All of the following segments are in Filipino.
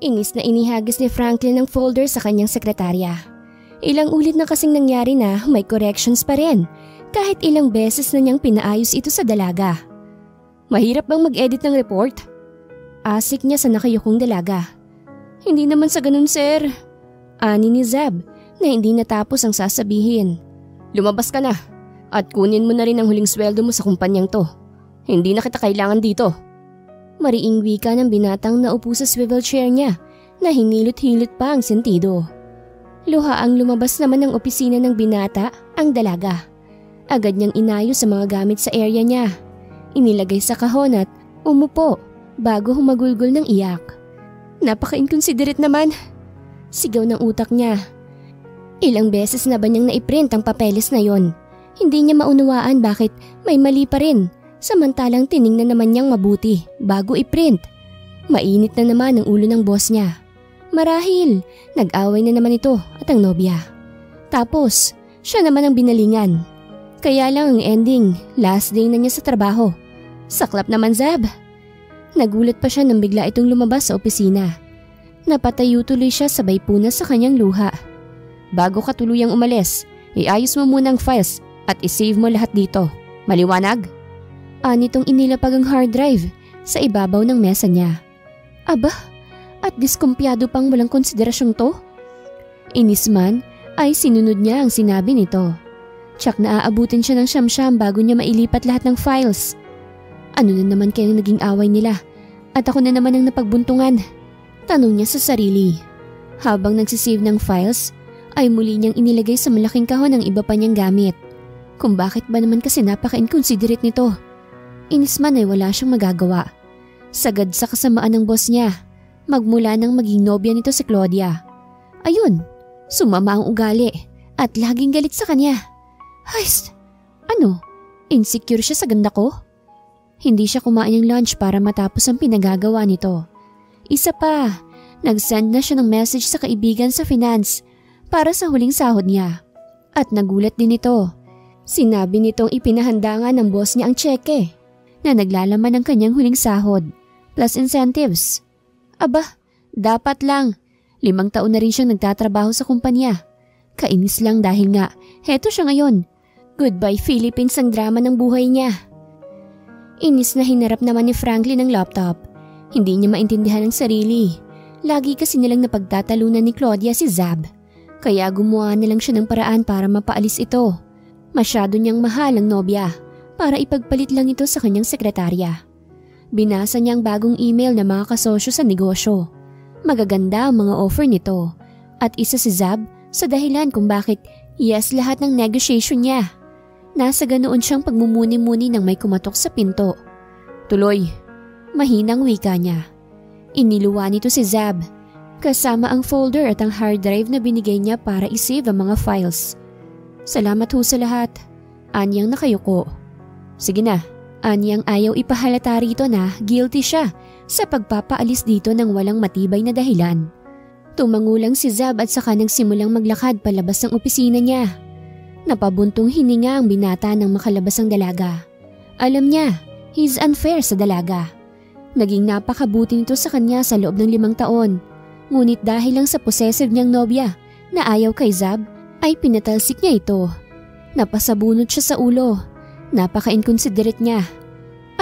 Inis na inihagis ni Franklin ang folder sa kanyang sekretarya. Ilang ulit na kasing nangyari na may corrections pa rin, kahit ilang beses na niyang pinaayos ito sa dalaga. Mahirap bang mag-edit ng report? Asik niya sa nakayukong dalaga. Hindi naman sa ganun, sir. Ani ni Zab na hindi natapos ang sasabihin. Lumabas ka na at kunin mo na rin ang huling sweldo mo sa kumpanyang to. Hindi na kita kailangan dito. Mariing wika ng binatang naupo sa swivel chair niya na hinilot-hilot pa ang sentido. Luha ang lumabas naman ng opisina ng binata ang dalaga. Agad niyang inayos sa mga gamit sa area niya. Inilagay sa kahon at umupo bago humagulgol ng iyak. Napaka-inconsiderate naman. Sigaw ng utak niya. Ilang beses na ba niyang naiprint ang papeles na yon? Hindi niya maunawaan bakit may mali pa rin. Samantalang tiningnan naman niyang mabuti bago iprint. Mainit na naman ang ulo ng boss niya. Marahil, nag-away na naman ito at ang nobya. Tapos, siya naman ang binalingan. Kaya lang ang ending, last day na niya sa trabaho. Saklap naman, Zab. Nagulat pa siya nang bigla itong lumabas sa opisina. Napatayo tuloy siya sabay punas sa kanyang luha. Bago ka tuluyang umalis, iayos mo muna ang files at isave mo lahat dito. Maliwanag? Anitong inilapag ang hard drive sa ibabaw ng mesa niya. Aba, at diskumpiyado pang walang konsiderasyong to? Inis man ay sinunod niya ang sinabi nito. Tsak na aabutin siya ng siyam-siyam bago niya mailipat lahat ng files. Ano na naman kaya naging away nila at ako na naman ang napagbuntungan? Tanong niya sa sarili. Habang nagsisave ng files ay muli niyang inilagay sa malaking kahon ang iba pa niyang gamit. Kung bakit ba naman kasi napaka-inconsiderate nito? Inis man ay wala siyang magagawa. Sagad sa kasamaan ng boss niya, magmula nang maging nobya nito si Claudia. Ayun, sumama ang ugali at laging galit sa kanya. Hays, ano? Insecure siya sa ganda ko? Hindi siya kumain ng lunch para matapos ang pinagagawa nito. Isa pa, nag-send na siya ng message sa kaibigan sa finance para sa huling sahod niya. At nagulat din ito. Sinabi nitong ipinahanda nga ng boss niya ang tseke na naglalaman ng kanyang huling sahod plus incentives. Aba, dapat lang. 5 taon na rin siyang nagtatrabaho sa kumpanya. Kainis lang dahil nga, heto siya ngayon. Goodbye Philippines ang drama ng buhay niya. Inis na hinarap naman ni Franklin ang laptop. Hindi niya maintindihan ang sarili. Lagi kasi nilang napagtatalunan ni Claudia si Zab. Kaya gumawa na lang siya ng paraan para mapaalis ito. Masyado niyang mahal ang nobya para ipagpalit lang ito sa kanyang sekretarya. Binasa niya ang bagong email na mga kasosyo sa negosyo. Magaganda ang mga offer nito at isa si Zab sa dahilan kung bakit yes lahat ng negotiation niya. Nasa ganoon siyang pagmumuni-muni nang may kumatok sa pinto. Tuloy, mahinang wika niya. Iniluwa nito si Zab kasama ang folder at ang hard drive na binigay niya para isave ang mga files. Salamat ho sa lahat. Anyang nakayuko. Sige na, anyang ayaw ipahalata rito na guilty siya sa pagpapaalis dito ng walang matibay na dahilan. Tumangulang si Zab at saka nagsimulang maglakad palabas ng opisina niya. Napabuntong hininga ang binata nang makalabas ang dalaga. Alam niya, he's unfair sa dalaga. Naging napakabuti nito sa kanya sa loob ng 5 taon. Ngunit dahil lang sa possessive niyang nobya na ayaw kay Zab, ay pinatalsik niya ito. Napasabunot siya sa ulo. Napaka-inconsiderate niya.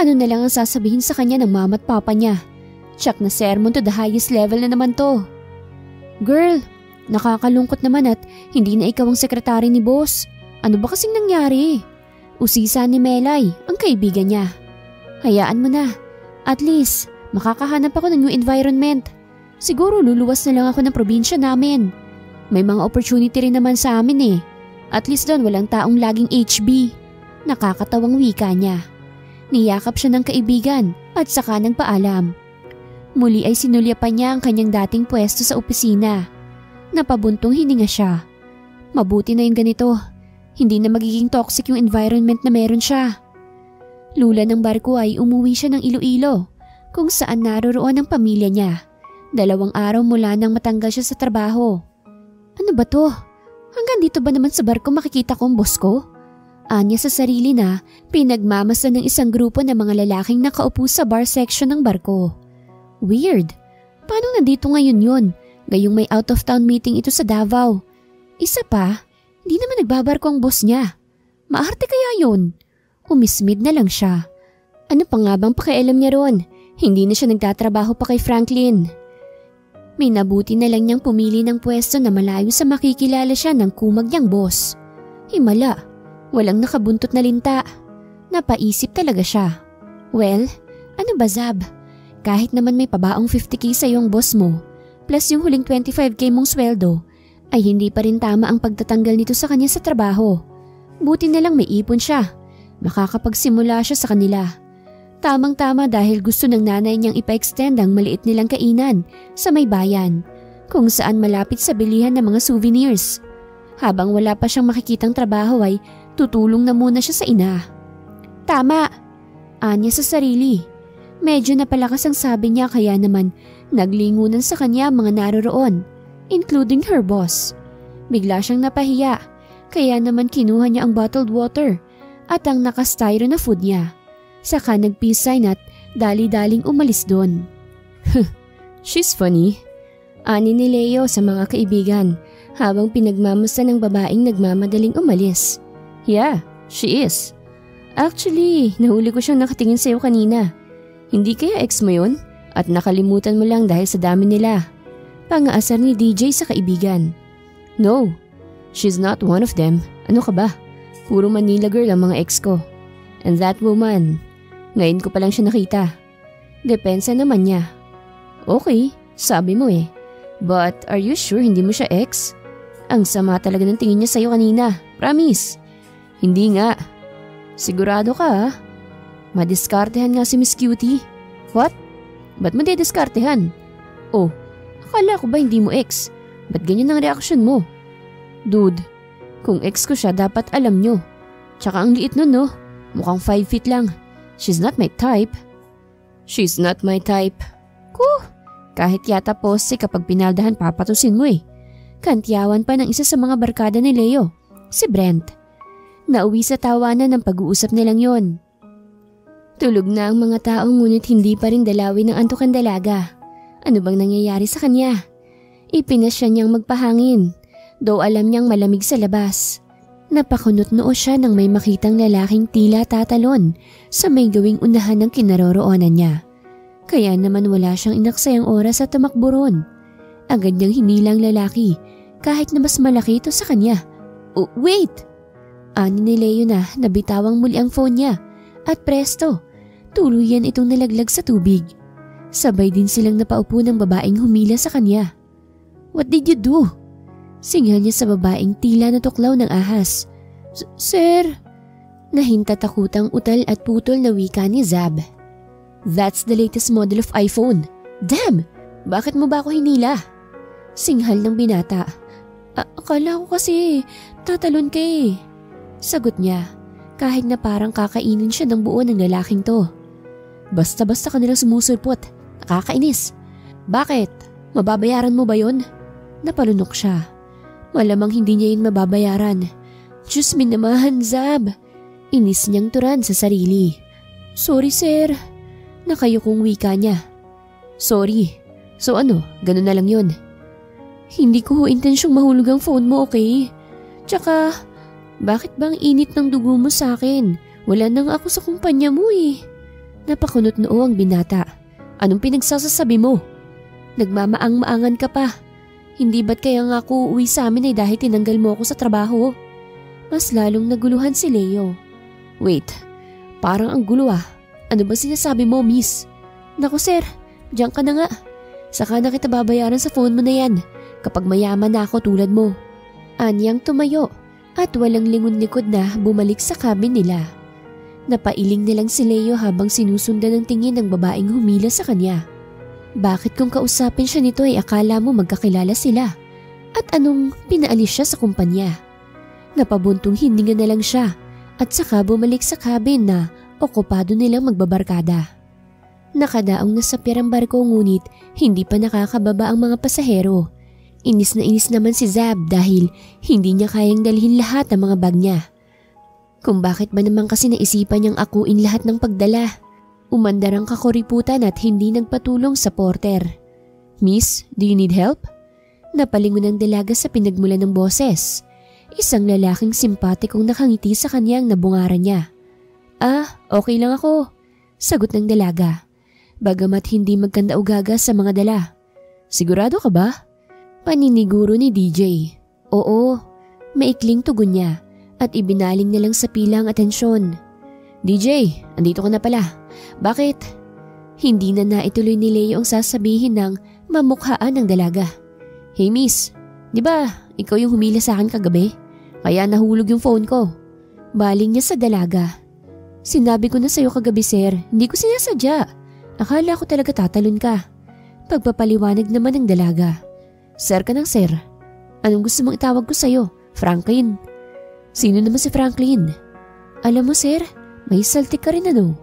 Ano na lang ang sasabihin sa kanya ng mama at papa niya? Tsak na sermon to the highest level na naman to. Girl, nakakalungkot naman at hindi na ikaw ang sekretary ni boss. Ano ba kasing nangyari? Usisa ni Melay, ang kaibigan niya. Hayaan mo na. At least, makakahanap ako ng new environment. Siguro luluwas na lang ako ng probinsya namin. May mga opportunity rin naman sa amin eh. At least doon walang taong laging HB. Nakakatawang wika niya. Niyakap siya ng kaibigan at saka nagpaalam. Muli ay sinulyapan niya ang kanyang dating pwesto sa opisina. Napabuntong hininga siya. Mabuti na yung ganito. Hindi na magiging toxic yung environment na meron siya. Lula ng barko ay umuwi siya ng Iloilo kung saan naroroon ang pamilya niya. 2 araw mula nang matanggal siya sa trabaho. Ano ba to? Hanggang dito ba naman sa barko makikita ko ang boss ko? Anya sa sarili na pinagmamasdan ng isang grupo ng mga lalaking nakaupo sa bar section ng barko. Weird. Paano nandito ngayon yun? Gayong may out of town meeting ito sa Davao. Isa pa, hindi naman nagbabarko ang boss niya. Maarte kaya yun? Umismid na lang siya. Ano pa nga bang pakialam niya ron? Hindi na siya nagtatrabaho pa kay Franklin. May nabuti na lang niyang pumili ng pwesto na malayo sa makikilala siya ng kumag niyang boss. Himala, walang nakabuntot na linta. Napaisip talaga siya. Well, ano ba Zab? Kahit naman may pabaong 50k sa iyong boss mo, plus yung huling 25k mong sweldo, ay hindi pa rin tama ang pagtatanggal nito sa kanya sa trabaho. Buti na lang may ipon siya. Makakapagsimula siya sa kanila. Tamang-tama dahil gusto ng nanay niyang ipa-extend ang maliit nilang kainan sa may bayan, kung saan malapit sa bilihan ng mga souvenirs. Habang wala pa siyang makikitang trabaho ay tutulong na muna siya sa ina. Tama, anya sa sarili. Medyo napalakas ang sabi niya kaya naman naglingunan sa kanya ang mga naroroon, including her boss. Bigla siyang napahiya, kaya naman kinuha niya ang bottled water at ang nakastyro na food niya. Saka nag-peace sign at dali-daling umalis doon. She's funny. Ani ni Leo sa mga kaibigan habang pinagmamasa ng babaeng nagmamadaling umalis. Yeah, she is. Actually, nahuli ko siyang nakatingin sa'yo kanina. Hindi kaya ex mo yun? At nakalimutan mo lang dahil sa dami nila. Pangaasar ni DJ sa kaibigan. No, she's not one of them. Ano ka ba? Puro Manila girl ang mga ex ko. And that woman, ngayon ko pa lang siya nakita. Depensa naman niya. Okay, sabi mo eh. But are you sure hindi mo siya ex? Ang sama talaga ng tingin niya sa'yo kanina. Promise. Hindi nga. Sigurado ka ha? Madiskartehan nga si Miss Cutie. What? Ba't mo didiskartehan? Oh, akala ko ba hindi mo ex? Ba't ganyan ang reaksyon mo? Dude, kung ex ko siya dapat alam nyo. Tsaka ang liit nun no? Mukhang 5 feet lang. She's not my type. She's not my type. Kahit yata pose kapag pinaldahan papatusin mo eh. Kantyawan pa ng isa sa mga barkada ni Leo, si Brent. Nauwi sa tawanan ng pag-uusap nilang yon. Tulog na ang mga tao ngunit hindi pa rin dalawin ng antok ang dalaga. Ano bang nangyayari sa kanya? Ipinasya niyang magpahangin, though alam niyang malamig sa labas. Napakunot noo siya nang may makitang lalaking tila tatalon sa may gawing unahan ng kinaroroonan niya. Kaya naman wala siyang inaksayang oras at tumakbo ron. Agad niyang hinilang lalaki kahit na mas malaki ito sa kanya. Oh, wait! Ani ni Leo na nabitawang muli ang phone niya at presto, tuluyan itong nalaglag sa tubig. Sabay din silang napaupo ng babaeng humila sa kanya. What did you do? Singal niya sa babaeng tila natuklaw ng ahas. Sir, nahintatakutang utal at putol na wika ni Zab. That's the latest model of iPhone. Damn! Bakit mo ba ako hinila? Singhal ng binata. Akala ko kasi tatalon ka eh. Sagot niya, kahit na parang kakainin siya ng buo ng lalaking to. Basta-basta ka nilang sumusulpot. Nakakainis. Bakit? Mababayaran mo ba yun? Napalunok siya. Malamang hindi niya yun mababayaran. Diyos minamahan, Zab. Inis niyang turan sa sarili. Sorry, sir. Nakayukong wika niya. Sorry. So ano, ganun na lang yun. Hindi ko intensyong mahulog ang phone mo, okay? Tsaka, bakit bang init ng dugo mo sa akin? Wala nang ako sa kumpanya mo eh. Napakunot noo ang binata. Anong pinagsasasabi mo? Nagmamaang-maangan ka pa. Hindi ba't kaya nga ako uuwi sa amin ay dahil tinanggal mo ako sa trabaho? Mas lalong naguluhan si Leo. Wait, parang ang gulo ah. Ano ba sinasabi mo, miss? Naku sir, diyan ka na nga. Saka na kita babayaran sa phone mo na yan kapag mayaman na ako tulad mo. Anyang tumayo at walang lingon-likod na bumalik sa cabin nila. Napailing nilang si Leo habang sinusundan ng tingin ng babaeng humila sa kanya. Bakit kung kausapin siya nito ay akala mo magkakilala sila? At anong pinaalis siya sa kumpanya? Napabuntong hininga na lang siya at saka bumalik sa cabin na okupado nilang magbabarkada. Nakadaong na sa pirang barko ngunit hindi pa nakakababa ang mga pasahero. Inis na inis naman si Zab dahil hindi niya kayang dalhin lahat ng mga bag niya. Kung bakit ba naman kasi naisipan niyang akuin lahat ng pagdala. Umandar ang kakuriputan at hindi nagpatulong sa porter. Miss, do you need help? Napalingon ang dalaga sa pinagmulan ng boses. Isang lalaking simpatikong nakangiti sa kanyang nabungaran niya. Okay lang ako, sagot ng dalaga. Bagamat hindi magkanda-ugaga sa mga dala. Sigurado ka ba? Paniniguro ni DJ. Oo, maikling tugon niya at ibinaling na lang sa pila ang atensyon. DJ, andito ka na pala. Bakit? Hindi na naituloy ni Leo ang sasabihin ng mamukhaan ng dalaga. Hey miss, di ba ikaw yung humila sa akin kagabi? Kaya nahulog yung phone ko. Baling niya sa dalaga. Sinabi ko na sa'yo kagabi sir, hindi ko sinasadya. Akala ko talaga tatalon ka. Pagpapaliwanag naman ng dalaga. Sir ka ng sir. Anong gusto mong itawag ko sa'yo? Franklin. Sino naman si Franklin? Alam mo sir, may saltik ka rin ano.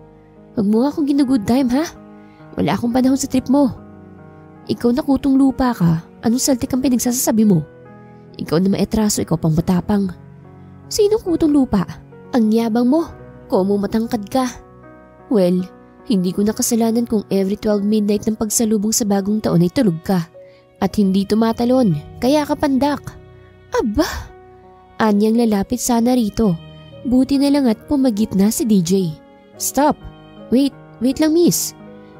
Huwag mo akong ginugood time ha. Wala akong panahon sa trip mo. Ikaw na kutong lupa ka, anong saltik ang pinagsasabi mo? Ikaw na maetraso, ikaw pang matapang. Sinong kutong lupa? Ang yabang mo, komo matangkad ka. Well, hindi ko nakasalanan kung every 12 midnight ng pagsalubong sa bagong taon ay tulog ka. At hindi tumatalon, kaya ka pandak. Aba! Anyang lalapit sana rito. Buti na lang at pumagitna si DJ. Stop! Wait lang miss.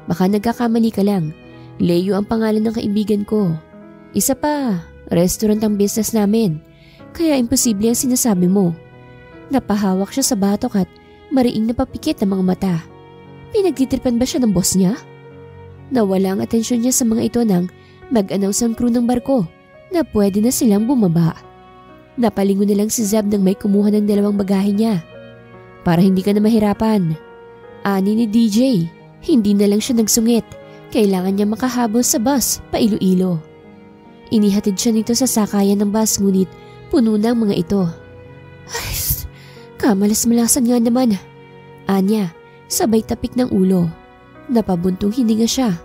Baka nagkakamali ka lang. Leo ang pangalan ng kaibigan ko. Isa pa, restaurant ang business namin. Kaya imposible ang sinasabi mo. Napahawak siya sa batok at mariing napapikit ang mga mata. Pinagtitripan ba siya ng boss niya? Nawala ang atensyon niya sa mga ito nang mag-announce ang crew ng barko na pwede na silang bumaba. Napalingon na lang si Zeb nang may kumuha ng dalawang bagahe niya. Para hindi ka na mahirapan. Ani ni DJ, hindi na lang siya nagsungit. Kailangan niya makahabol sa bus pa Iloilo. Inihatid siya nito sa sakayan ng bus ngunit puno ng mga ito. Ay, kamalas-malasan nga naman. Anya, sabay tapik ng ulo. Napabuntong hininga siya.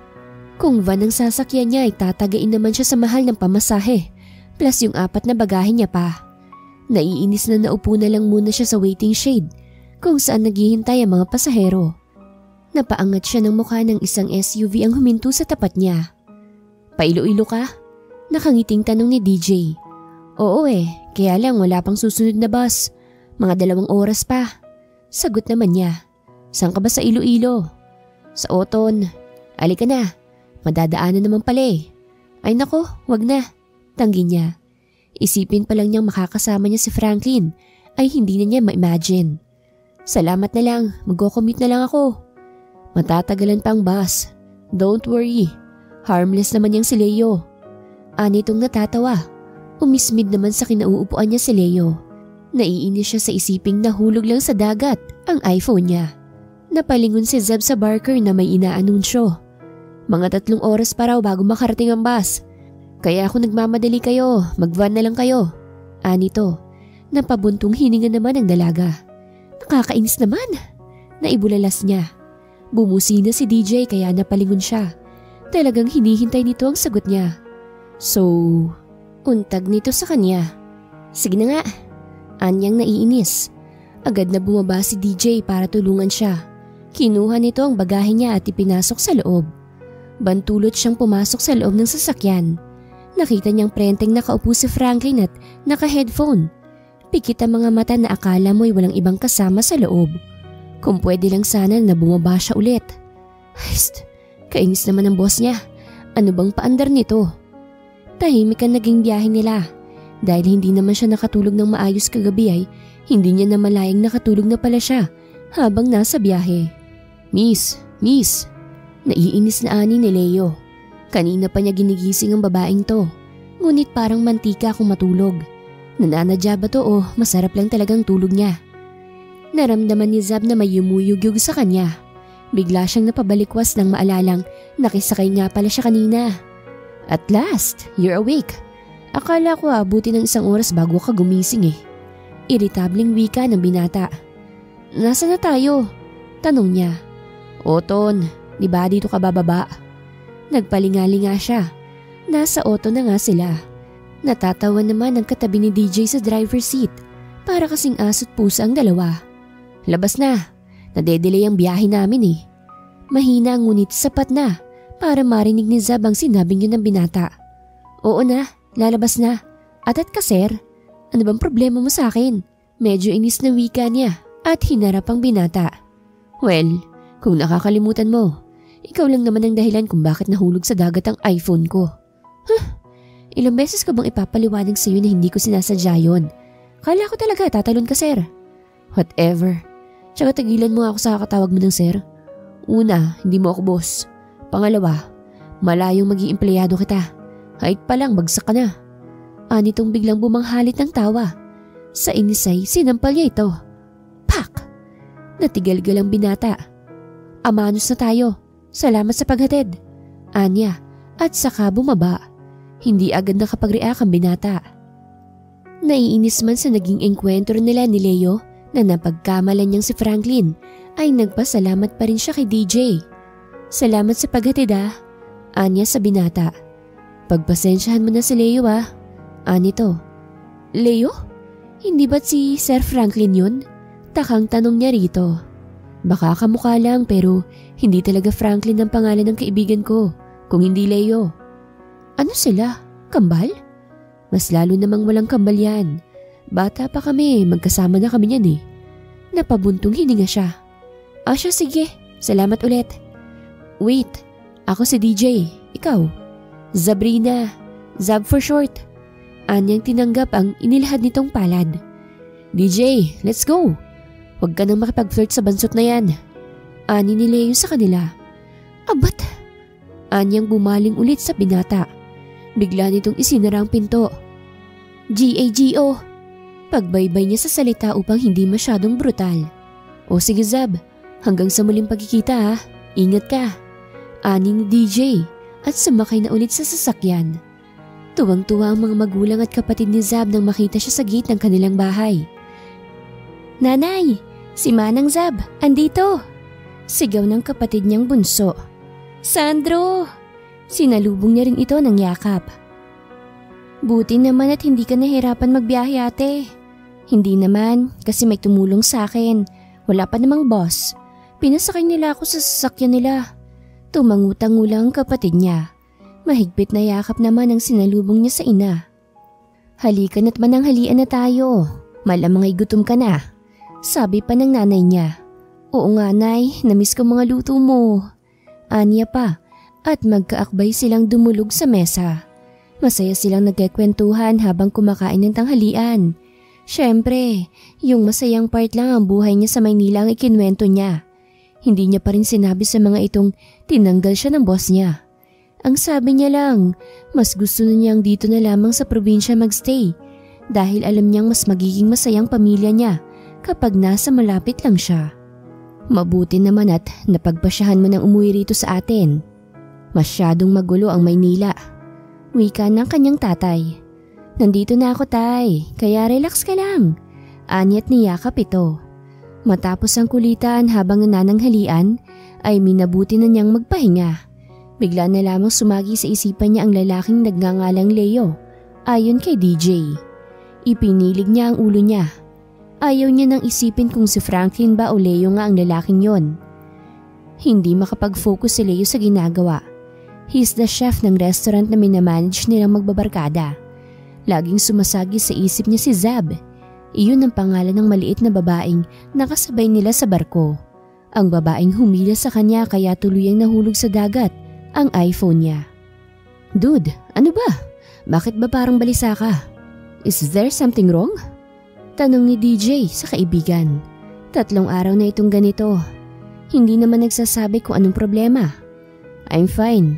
Kung van ang sasakyan niya ay tatagain naman siya sa mahal ng pamasahe. Plus yung 4 na bagahe niya pa. Naiinis na naupo na lang muna siya sa waiting shade kung saan naghihintay ang mga pasahero. Napaangat siya ng mukha ng isang SUV ang huminto sa tapat niya. Pailoilo ka? Nakangiting tanong ni DJ. Oo kaya lang wala pang susunod na bus. Mga 2 oras pa. Sagot naman niya. Saan ka ba sa Iloilo? Sa Oton. Alika na. Madadaanan naman pala Ay nako, wag na. Tanggi niya. Isipin pa lang niyang makakasama niya si Franklin ay hindi na niya ma-imagine. Salamat na lang, mag-commute na lang ako. Matatagalan pa ang bus. Don't worry, harmless naman niyang si Leo. Anitong natatawa. Umismid naman sa kinauupuan niya si Leo. Naiinis siya sa isiping nahulog lang sa dagat ang iPhone niya. Napalingon si Zeb sa barker na may inaanunsyo. Mga 3 oras pa raw bago makarating ang bus. Kaya ako nagmamadali kayo, mag-van na lang kayo. Anito, napabuntong hininga naman ang dalaga. Nakakainis naman. Naibulalas niya. Bumusina si DJ kaya napalingon siya. Talagang hinihintay nito ang sagot niya. So, untag nito sa kanya. Sige na nga. Anyang naiinis. Agad na bumaba si DJ para tulungan siya. Kinuha nito ang bagahe niya at ipinasok sa loob. Bantulot siyang pumasok sa loob ng sasakyan. Nakita niyang prenteng nakaupo si Franklin at naka-headphone. Pikit ang mga mata na akala mo'y walang ibang kasama sa loob. Kung pwede lang sana na bumaba siya ulit. Hayst, kainis naman ang boss niya. Ano bang paandar nito? Tahimik ang naging biyahe nila. Dahil hindi naman siya nakatulog ng maayos kagabi ay hindi niya na malayang nakatulog na pala siya habang nasa biyahe. Miss, naiinis na ani ni Leo. Kanina pa niya ginigising ang babaeng to. Ngunit parang mantika kung matulog. Nananadya ba to o masarap lang talagang tulog niya? Naramdaman ni Zab na may yumuyugyug sa kanya. Bigla siyang napabalikwas nang maalalang nakisakay nga pala siya kanina. At last, you're awake. Akala ko abuti ng 1 oras bago ka gumising Iritableng wika ng binata. Nasaan na tayo? Tanong niya. Oton, di ba dito ka bababa? Nagpalingali nga siya. Nasa auto na nga sila. Natatawa naman ang katabi ni DJ sa driver's seat. Para kasing aso't pusa ang dalawa. Labas na. Nadedelay ang biyahe namin Mahina ngunit sapat na para marinig ni Zab ang sinabing yun ng binata. Oo na, lalabas na. At ka sir, ano bang problema mo sa akin? Medyo inis na wika niya at hinarap ang binata. Well, kung nakakalimutan mo, ikaw lang naman ang dahilan kung bakit nahulog sa dagat ang iPhone ko. Ilang beses ko bang ipapaliwanag sa iyo na hindi ko sinasadya yun? Kala ko talaga tatalon ka sir. Whatever. Tsaka tagilan mo ako sa kakatawag mo ng sir. Una, hindi mo ako boss. Pangalawa, malayong maging empleyado kita. Kahit palang bagsak ka na. Anitong biglang bumanghalit ng tawa. Sa inis ay sinampal niya ito. Pak! Natigal-gal ang binata. Amanos na tayo. Salamat sa paghatid. Anya at saka bumaba. Hindi agad nakapag-react ang binata. Naiinis man sa naging engkwentro nila ni Leo na napagkamalan niyang si Franklin ay nagpasalamat pa rin siya kay DJ. Salamat sa paghatid Anya sa binata. Pagpasensyahan mo na si Leo Anito. Leo? Hindi ba't si Sir Franklin yun? Takang tanong niya rito. Baka kamukha lang pero hindi talaga Franklin ang pangalan ng kaibigan ko, kung hindi Leo. Ano sila? Kambal? Mas lalo namang walang kambal yan. Bata pa kami, magkasama na kami niyan Napabuntong hininga siya. Siya sige, salamat ulit. Wait, ako si DJ, ikaw? Zabrina, Zab for short. Anyang tinanggap ang inilahad nitong palad. DJ, let's go. Huwag ka nang makipag-flirt sa bansot na yan. Ani ni Leo sa kanila. Abat! Anyang bumaling ulit sa binata. Bigla nitong isinara ang pinto. GAGO! Pagbaybay niya sa salita upang hindi masyadong brutal. O sige Zab, hanggang sa muling pagkikita Ingat ka. Ani ni DJ at sumakay na ulit sa sasakyan. Tuwang-tuwa ang mga magulang at kapatid ni Zab nang makita siya sa gate ng kanilang bahay. Nanay! Si Manang Zab, andito! Sigaw ng kapatid niyang bunso. Sandro! Sinalubong niya rin ito ng yakap. Buti naman at hindi ka nahirapan magbiyahe ate. Hindi naman kasi may tumulong sa akin. Wala pa namang boss. Pinasakay nila ako sa sasakyan nila. Tumangutang-ulang ang kapatid niya. Mahigpit na yakap naman ang sinalubong niya sa ina. Halikan at mananghalian na tayo. Malamang ay gutom ka na. Sabi pa ng nanay niya. Oo nga nay, namiss ko mga luto mo. Anya pa at magkaakbay silang dumulog sa mesa. Masaya silang nagkikwentuhan habang kumakain ng tanghalian. Siyempre, yung masayang part lang ang buhay niya sa Maynila ang ikinwento niya. Hindi niya pa rin sinabi sa mga itong tinanggal siya ng boss niya. Ang sabi niya lang, mas gusto na niyang dito na lamang sa probinsya magstay dahil alam niyang mas magiging masayang pamilya niya kapag nasa malapit lang siya. Mabuti naman at napagpasyahan mo nang umuwi rito sa atin. Masyadong magulo ang Maynila. Wika ng kanyang tatay. Nandito na ako tay, kaya relax ka lang. Anyat niyakap ito. Matapos ang kulitan habang nananghalian ay minabuti na niyang magpahinga. Bigla na lamang sumagi sa isipan niya ang lalaking nagngangalang Leo ayon kay DJ. Ipinilig niya ang ulo niya. Ayaw niya nang isipin kung si Franklin ba o Leo nga ang lalaking yon. Hindi makapag-focus si Leo sa ginagawa. He's the chef ng restaurant na minamanage nilang magbabarkada. Laging sumasagi sa isip niya si Zab. Iyon ang pangalan ng maliit na babaeng nakasabay nila sa barko. Ang babaeng humila sa kanya kaya tuluyang nahulog sa dagat ang iPhone niya. Dude, ano ba? Bakit ba parang balisa ka? Is there something wrong? Tanong ni DJ sa kaibigan. 3 araw na itong ganito. Hindi naman nagsasabi kung anong problema. I'm fine.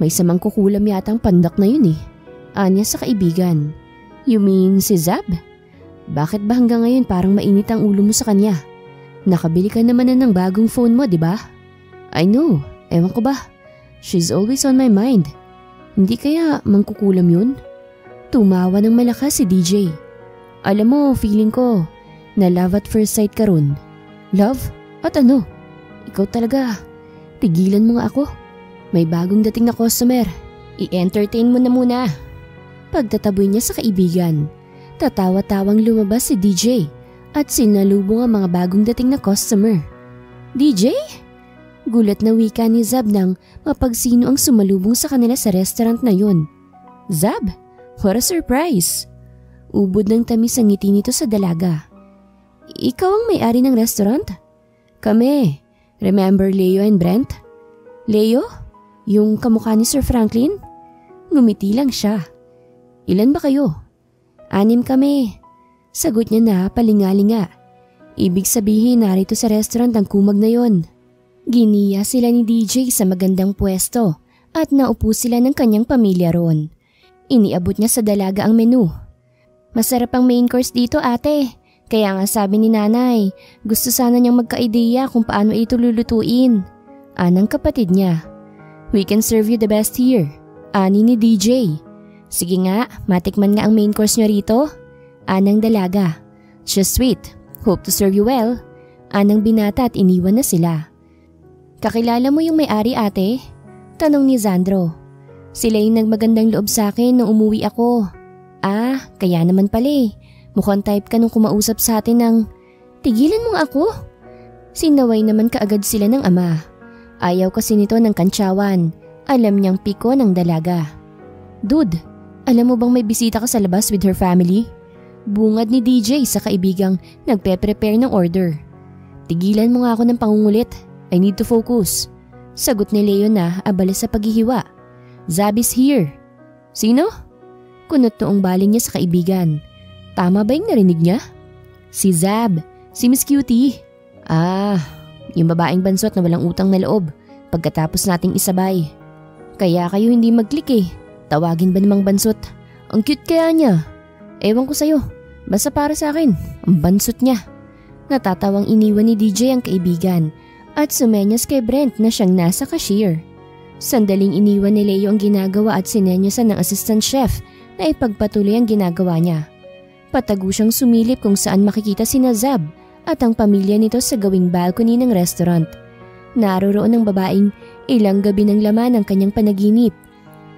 May samang kukulam yatang pandak na yun Anya sa kaibigan. You mean si Zab? Bakit ba hanggang ngayon parang mainit ang ulo mo sa kanya? Nakabili ka naman na ng bagong phone mo, di ba? I know. Ewan ko ba? She's always on my mind. Hindi kaya mangkukulam yun? Tumawa ng malakas si DJ. Alam mo, feeling ko na love at first sight ka ron. Love? At ano? Ikaw talaga. Tigilan mo nga ako. May bagong dating na customer. I-entertain mo na muna. Pagtataboy niya sa kaibigan, tatawa-tawang lumabas si DJ at sinalubong ang mga bagong dating na customer. DJ? Gulat na wika ni Zab nang mapagsino ang sumalubong sa kanila sa restaurant na yun. Zab? What a surprise! Ubod ng tamis ang ngiti nito sa dalaga. Ikaw ang may-ari ng restaurant? Kami. Remember Leo and Brent? Leo? Yung kamukha ni Sir Franklin? Ngumiti lang siya. Ilan ba kayo? 6 kami. Sagot niya na palingalinga. Ibig sabihin narito sa restaurant ang kumag na yon. Giniya sila ni DJ sa magandang pwesto at naupo sila ng kanyang pamilya roon. Iniabot niya sa dalaga ang menu. Masarap ang main course dito ate. Kaya nga sabi ni nanay, gusto sana niyang magka-ideya kung paano ito lulutuin. Anang kapatid niya. We can serve you the best here. Ani ni DJ. Sige nga, matikman nga ang main course niyo rito. Anang dalaga. Just sweet. Hope to serve you well. Anang binata at iniwan na sila. Kakilala mo yung may-ari ate? Tanong ni Zandro. Sila yung nagmagandang loob sa akin nung umuwi ako. Ah, kaya naman pala eh. Mukhang type ka nung kumausap sa atin ng, tigilan mo ako. Sinaway naman kaagad sila ng ama. Ayaw kasi nito ng kantsawan. Alam niyang piko ng dalaga. Dude, alam mo bang may bisita ka sa labas with her family? Bungad ni DJ sa kaibigang nagpe-prepare ng order. Tigilan mo nga ako ng pangungulit. I need to focus. Sagot ni Leo na abala sa paghihiwa. Zab is here. Sino? Kunot noong baling niya sa kaibigan. Tama ba yung narinig niya? Si Zab. Si Miss Cutie. Ah, yung babaeng bansot na walang utang na loob pagkatapos nating isabay. Kaya kayo hindi mag-click eh. Tawagin ba namang bansot? Ang cute kaya niya. Ewan ko sa'yo. Basta para sa akin, ang bansot niya. Natatawang iniwan ni DJ ang kaibigan at sumenyas kay Brent na siyang nasa cashier. Sandaling iniwan ni Leo ang ginagawa at sinenyasan ng assistant chef na ipagpatuloy ang ginagawa niya. Patago siyang sumilip kung saan makikita sina Zab at ang pamilya nito sa gawing balcony ng restaurant. Naroroon ang babaeng ilang gabi ng laman ng kanyang panaginip.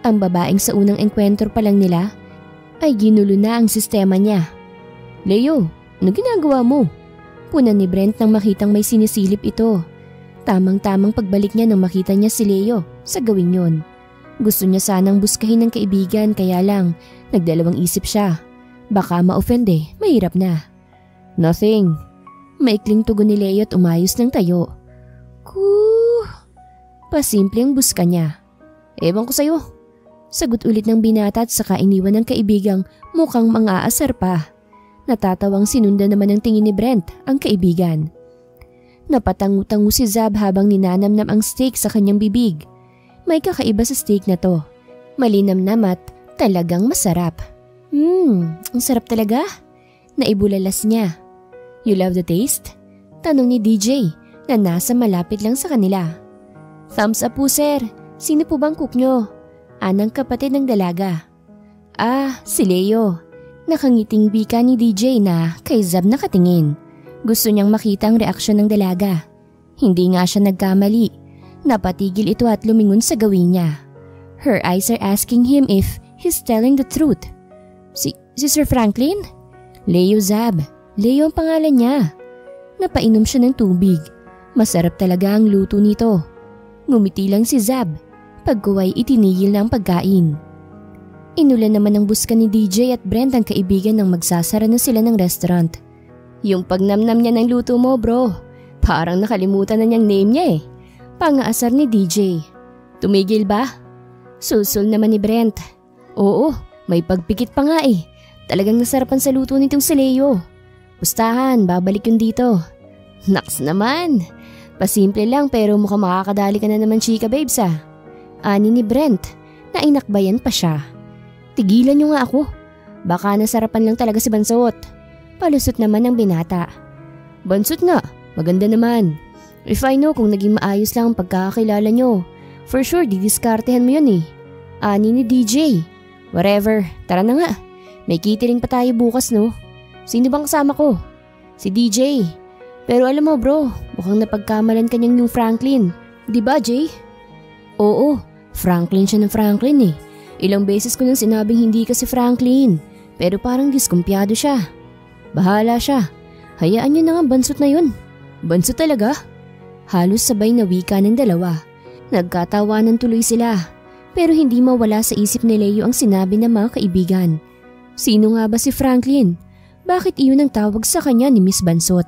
Ang babaeng sa unang engkwentro pa lang nila ay ginulo na ang sistema niya. Leo, ano ginagawa mo? Punan ni Brent nang makitang may sinisilip ito. Tamang-tamang pagbalik niya nang makita niya si Leo sa gawing yon. Gusto niya sanang buskahin ng kaibigan kaya lang nagdalawang isip siya. Baka ma-offende, mahirap na. Nothing. Maikling tugon ni Leo at umayos ng tayo. Pasimple ang buska niya. Ewan ko sa'yo. Sagot ulit ng binata at saka iniwan ng kaibigang mukhang mang-aasar pa. Natatawang sinunda naman ng tingin ni Brent ang kaibigan. Napatangu-tangu si Zab habang ninanamnam ang steak sa kanyang bibig. May kakaiba sa steak na to. Malinamnam at talagang masarap. Ang sarap talaga. Naibulalas niya. You love the taste? Tanong ni DJ na nasa malapit lang sa kanila. Thumbs up po sir. Sino po bang cook nyo? Anang kapatid ng dalaga. Ah, si Leo. Nakangiting bika ni DJ na kay Zab nakatingin. Gusto niyang makita ang reaksyon ng dalaga. Hindi nga siya nagkamali. Napatigil ito at lumingon sa gawin niya. Her eyes are asking him if he's telling the truth. Si Sir Franklin? Leo Zab. Leo ang pangalan niya. Napainom siya ng tubig. Masarap talaga ang luto nito. Ngumiti lang si Zab. Pagkuway itinigil na ang pagkain. Inulan naman ang buska ni DJ at Brent ang kaibigan nang magsasara na sila ng restaurant. Yung pagnamnam niya ng luto mo bro, parang nakalimutan na niyang name niya eh. Pangaasar ni DJ. Tumigil ba? Sulsul naman ni Brent. Oo, may pagpikit pa nga eh. Talagang nasarapan sa luto nitong si Leo. Pustahan, babalik yun dito. Naks naman. Pasimple lang pero mukhang makakadali ka na naman chika babes ah. Ani ni Brent na inakbayan pa siya. Tigilan niyo nga ako. Baka nasarapan lang talaga si Bansot. Palusot naman ng binata. Bansot nga, maganda naman. If I know kung naging maayos lang ang pagkakakilala niyo, for sure didiskartehan mo yun eh. Ani ni DJ. Whatever, tara na nga. May catering pa tayo bukas no. Sino bang kasama ko? Si DJ. Pero alam mo bro, mukhang napagkamalan kanyang yung Franklin. Diba Jay? Oo, Franklin siya ng Franklin eh. Ilang beses ko nang sinabing hindi ka si Franklin. Pero parang diskumpiyado siya. Bahala siya. Hayaan niyo na nga bansot na yun. Bansot talaga? Halos sabay na wika ng dalawa. Nagkatawanan tuloy sila. Pero hindi mawala sa isip ni Leo ang sinabi ng mga kaibigan. Sino nga ba si Franklin? Bakit iyon ang tawag sa kanya ni Miss Bansot?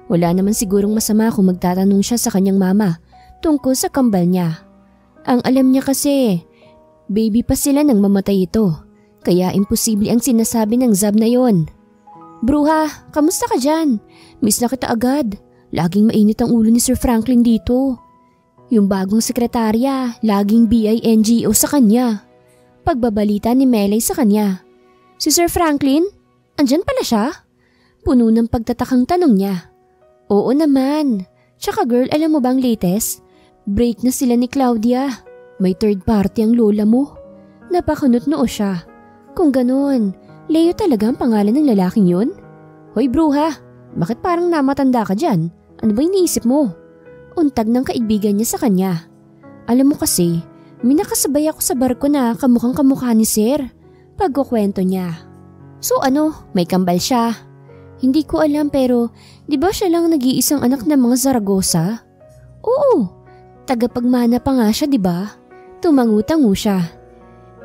Wala naman sigurong masama kung magtatanong siya sa kanyang mama tungkol sa kambal niya. Ang alam niya kasi, baby pa sila nang mamatay ito. Kaya imposible ang sinasabi ng Zab na yon. Bruha, kamusta ka dyan? Miss na kita agad. Laging mainit ang ulo ni Sir Franklin dito. Yung bagong sekretarya, laging BINGO sa kanya. Pagbabalita ni Melay sa kanya. Si Sir Franklin? Andyan pala siya? Puno ng pagtatakang tanong niya. Oo naman. Tsaka girl, alam mo bang latest? Break na sila ni Claudia. May third party ang lola mo. Napakunot-noo siya. Kung ganun, Leo talaga ang pangalan ng lalaking yun? Hoy bruha, bakit parang namatanda ka dyan? Ano ba iniisip mo? Untag ng kaibigan niya sa kanya. Alam mo kasi, may nakasabay ako sa barko na kamukhang kamukha ni Sir. Pagkukwento niya. So ano, may kambal siya? Hindi ko alam pero di ba siya lang nag-iisang anak ng mga Zaragoza? Oo, tagapagmana pa nga siya di ba? Tumangutango siya.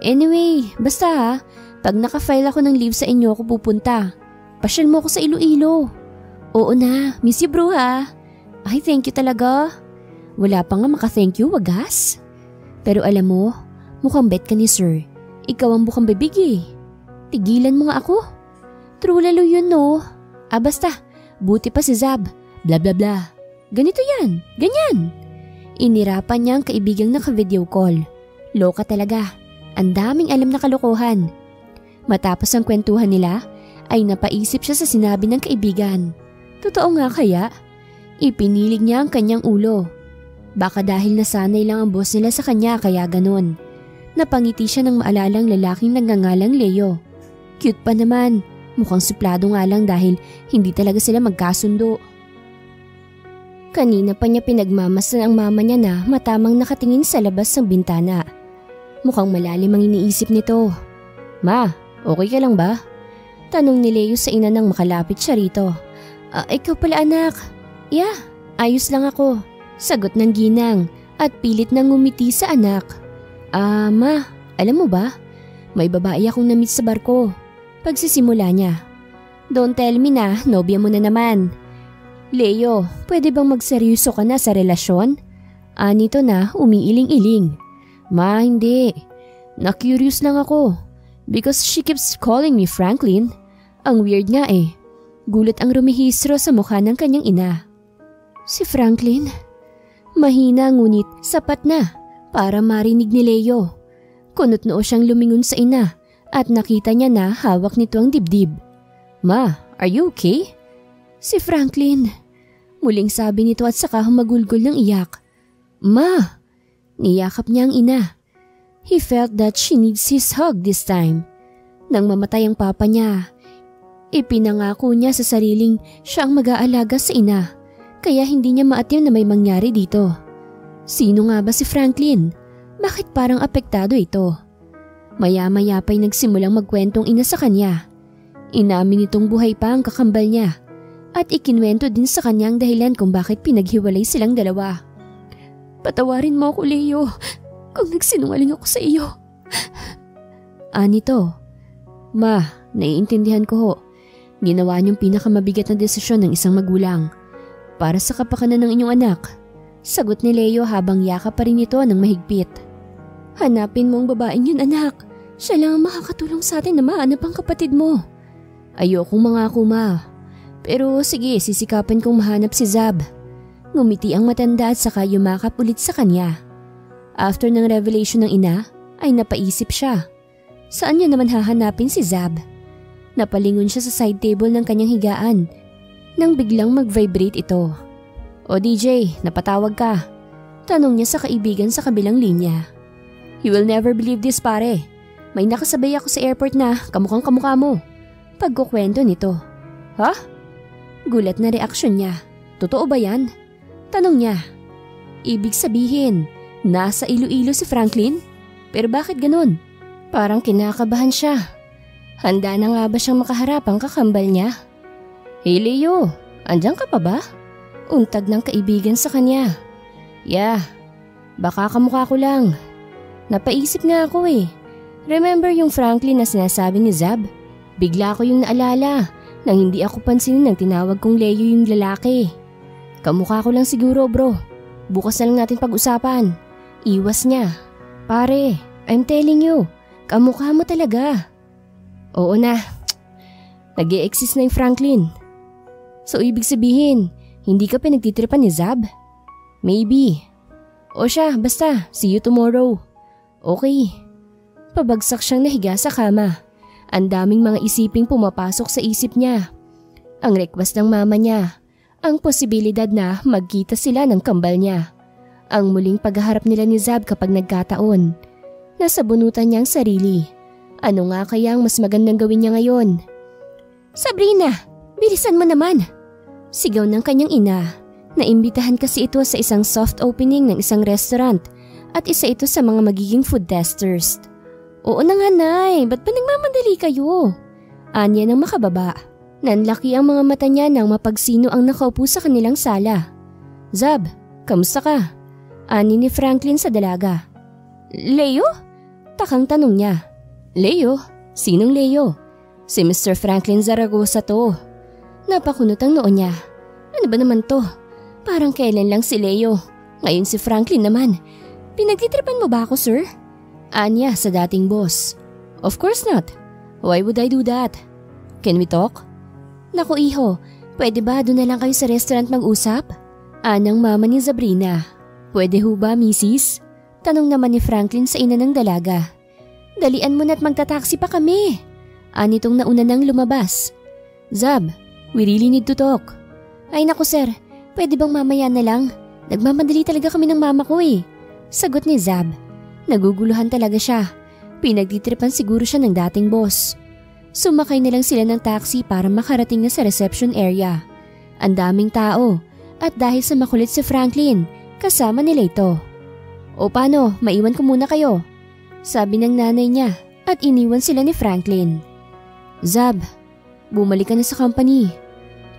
Anyway, basta ha, pag naka-file ako ng leave sa inyo ako pupunta. Pasyal mo ako sa Iloilo. Oo na, miss you bro ha. Ay, thank you talaga. Wala pa nga maka-thank you, wagas. Pero alam mo, mukhang bet ka ni Sir. Ikaw ang bukang bibig eh. Tigilan mo nga ako. True lalo yun no. Basta, buti pa si Zab. Bla bla bla. Ganito yan, ganyan. Inirapan niya ang kaibigang naka-video call. Loka talaga. Ang daming alam na kalokohan. Matapos ang kwentuhan nila, ay napaisip siya sa sinabi ng kaibigan. Totoo nga kaya? Ipinilig niya ang kanyang ulo. Baka dahil nasanay lang ang boss nila sa kanya kaya ganun. Napangiti siya nang maalalang lalaking nagngangalang Leo. Cute pa naman, mukhang suplado nga lang dahil hindi talaga sila magkasundo. Kanina pa niya pinagmamasdan ang mama niya na matamang nakatingin sa labas ng bintana. Mukhang malalim ang iniisip nito. Ma, okay ka lang ba? Tanong ni Leo sa ina nang makalapit siya rito. Ikaw pala anak. Yeah, ayos lang ako. Sagot ng ginang at pilit nang ngumiti sa anak. Ma, alam mo ba? May babae akong na-meet sa barko. Pagsisimula niya. Don't tell me na, nobya mo na naman. Leo, pwede bang magseryoso ka na sa relasyon? Nito na, umiiling-iling. Ma, hindi. Na-curious lang ako. Because she keeps calling me Franklin. Ang weird nga eh. Gulat ang rumihistro sa mukha ng kanyang ina. Si Franklin? Mahina ngunit sapat na para marinig ni Leo. Kunot-noo siyang lumingon sa ina at nakita niya na hawak nito ang dibdib. Ma, are you okay? Si Franklin. Muling sabi nito at saka humagulgol ng iyak. Ma! Niyakap niya ang ina. He felt that she needs his hug this time. Nang mamatay ang papa niya, ipinangako niya sa sariling siya ang mag-aalaga sa ina. Kaya hindi niya maatim na may mangyari dito. Sino nga ba si Franklin? Bakit parang apektado ito? Maya-maya pa'y nagsimulang magkwentong ina sa kanya. Inamin nitong buhay pa ang kakambal niya at ikinwento din sa kanya ang dahilan kung bakit pinaghiwalay silang dalawa. Patawarin mo ako, Leo, kung nagsinungaling ako sa iyo. Nito. Ma, naiintindihan ko ho. Ginawa niyong pinakamabigat na desisyon ng isang magulang. Para sa kapakanan ng inyong anak, sagot ni Leo habang yakap pa rin ito ng mahigpit. Hanapin mo ang babaeng yun anak. Siya lang ang makakatulong sa atin na mahanap ang kapatid mo. Ayokong mangako ma. Pero sige, sisikapin kong mahanap si Zab. Ngumiti ang matanda at saka yumakap ulit sa kanya. After ng revelation ng ina, ay napaisip siya. Saan niya naman hahanapin si Zab? Napalingon siya sa side table ng kanyang higaan nang biglang mag-vibrate ito. O DJ, napatawag ka. Tanong niya sa kaibigan sa kabilang linya. You will never believe this pare. May nakasabay ako sa airport na kamukhang kamukha mo. Pagkukwento nito. Ha? Gulat na reaksyon niya. Totoo ba yan? Tanong niya. Ibig sabihin, nasa Iloilo si Franklin? Pero bakit ganun? Parang kinakabahan siya. Handa na nga ba siyang makaharap ang kakambal niya? Hey Leo, andyan ka pa ba? Untag ng kaibigan sa kanya. Yeah, baka kamukha ko lang. Napaisip nga ako eh. Remember yung Franklin na sinasabi ni Zab? Bigla ko yung naalala nang hindi ako pansinin ng tinawag kong Leo yung lalaki. Kamukha ko lang siguro bro. Bukas na lang natin pag-usapan. Iwas niya. Pare, I'm telling you, kamukha mo talaga. Oo na. Nag-e-exist na yung Franklin. So ibig sabihin, hindi ka pinagtitripan ni Zab? Maybe. O siya, basta, see you tomorrow. Okay. Pabagsak siyang nahiga sa kama. Ang daming mga isiping pumapasok sa isip niya. Ang request ng mama niya. Ang posibilidad na magkita sila ng kambal niya. Ang muling paghaharap nila ni Zab kapag nagkataon. Nasa bunutan niya ang sarili. Ano nga kaya ang mas magandang gawin niya ngayon? Sabrina, bilisan mo naman! Sigaw ng kanyang ina. Naimbitahan kasi ito sa isang soft opening ng isang restaurant at isa ito sa mga magiging food testers. Oo na nga nay, ba't pa nagmamadali kayo? Anya ng makababa. Nanlaki ang mga mata niya nang mapagsino ang nakaupo sa kanilang sala. Zab, kamusta ka? Ani ni Franklin sa dalaga. Leo? Takang tanong niya. Leo? Sinong Leo? Si Mr. Franklin Zaragoza to. Napakunot ang noo niya. Ano ba naman to? Parang kailan lang si Leo. Ngayon si Franklin naman. Pinagtitripan mo ba ako, sir? Anya sa dating boss. Of course not. Why would I do that? Can we talk? Naku iho, pwede ba doon na lang kayo sa restaurant mag-usap? Anang mama ni Sabrina. Pwede ho ba, misis? Tanong naman ni Franklin sa ina ng dalaga. Dalian mo na't magta-taxi pa kami. Anitong nauna nang lumabas. Zab, we really need to talk. Ay naku sir, pwede bang mamaya na lang? Nagmamadali talaga kami ng mama ko eh. Sagot ni Zab. Naguguluhan talaga siya. Pinagtitripan siguro siya ng dating boss. Sumakay na lang sila ng taxi para makarating na sa reception area. Ang daming tao at dahil sa makulit si Franklin, kasama nila ito. O paano, maiwan ko muna kayo? Sabi ng nanay niya at iniwan sila ni Franklin. Zab, bumalik ka na sa company.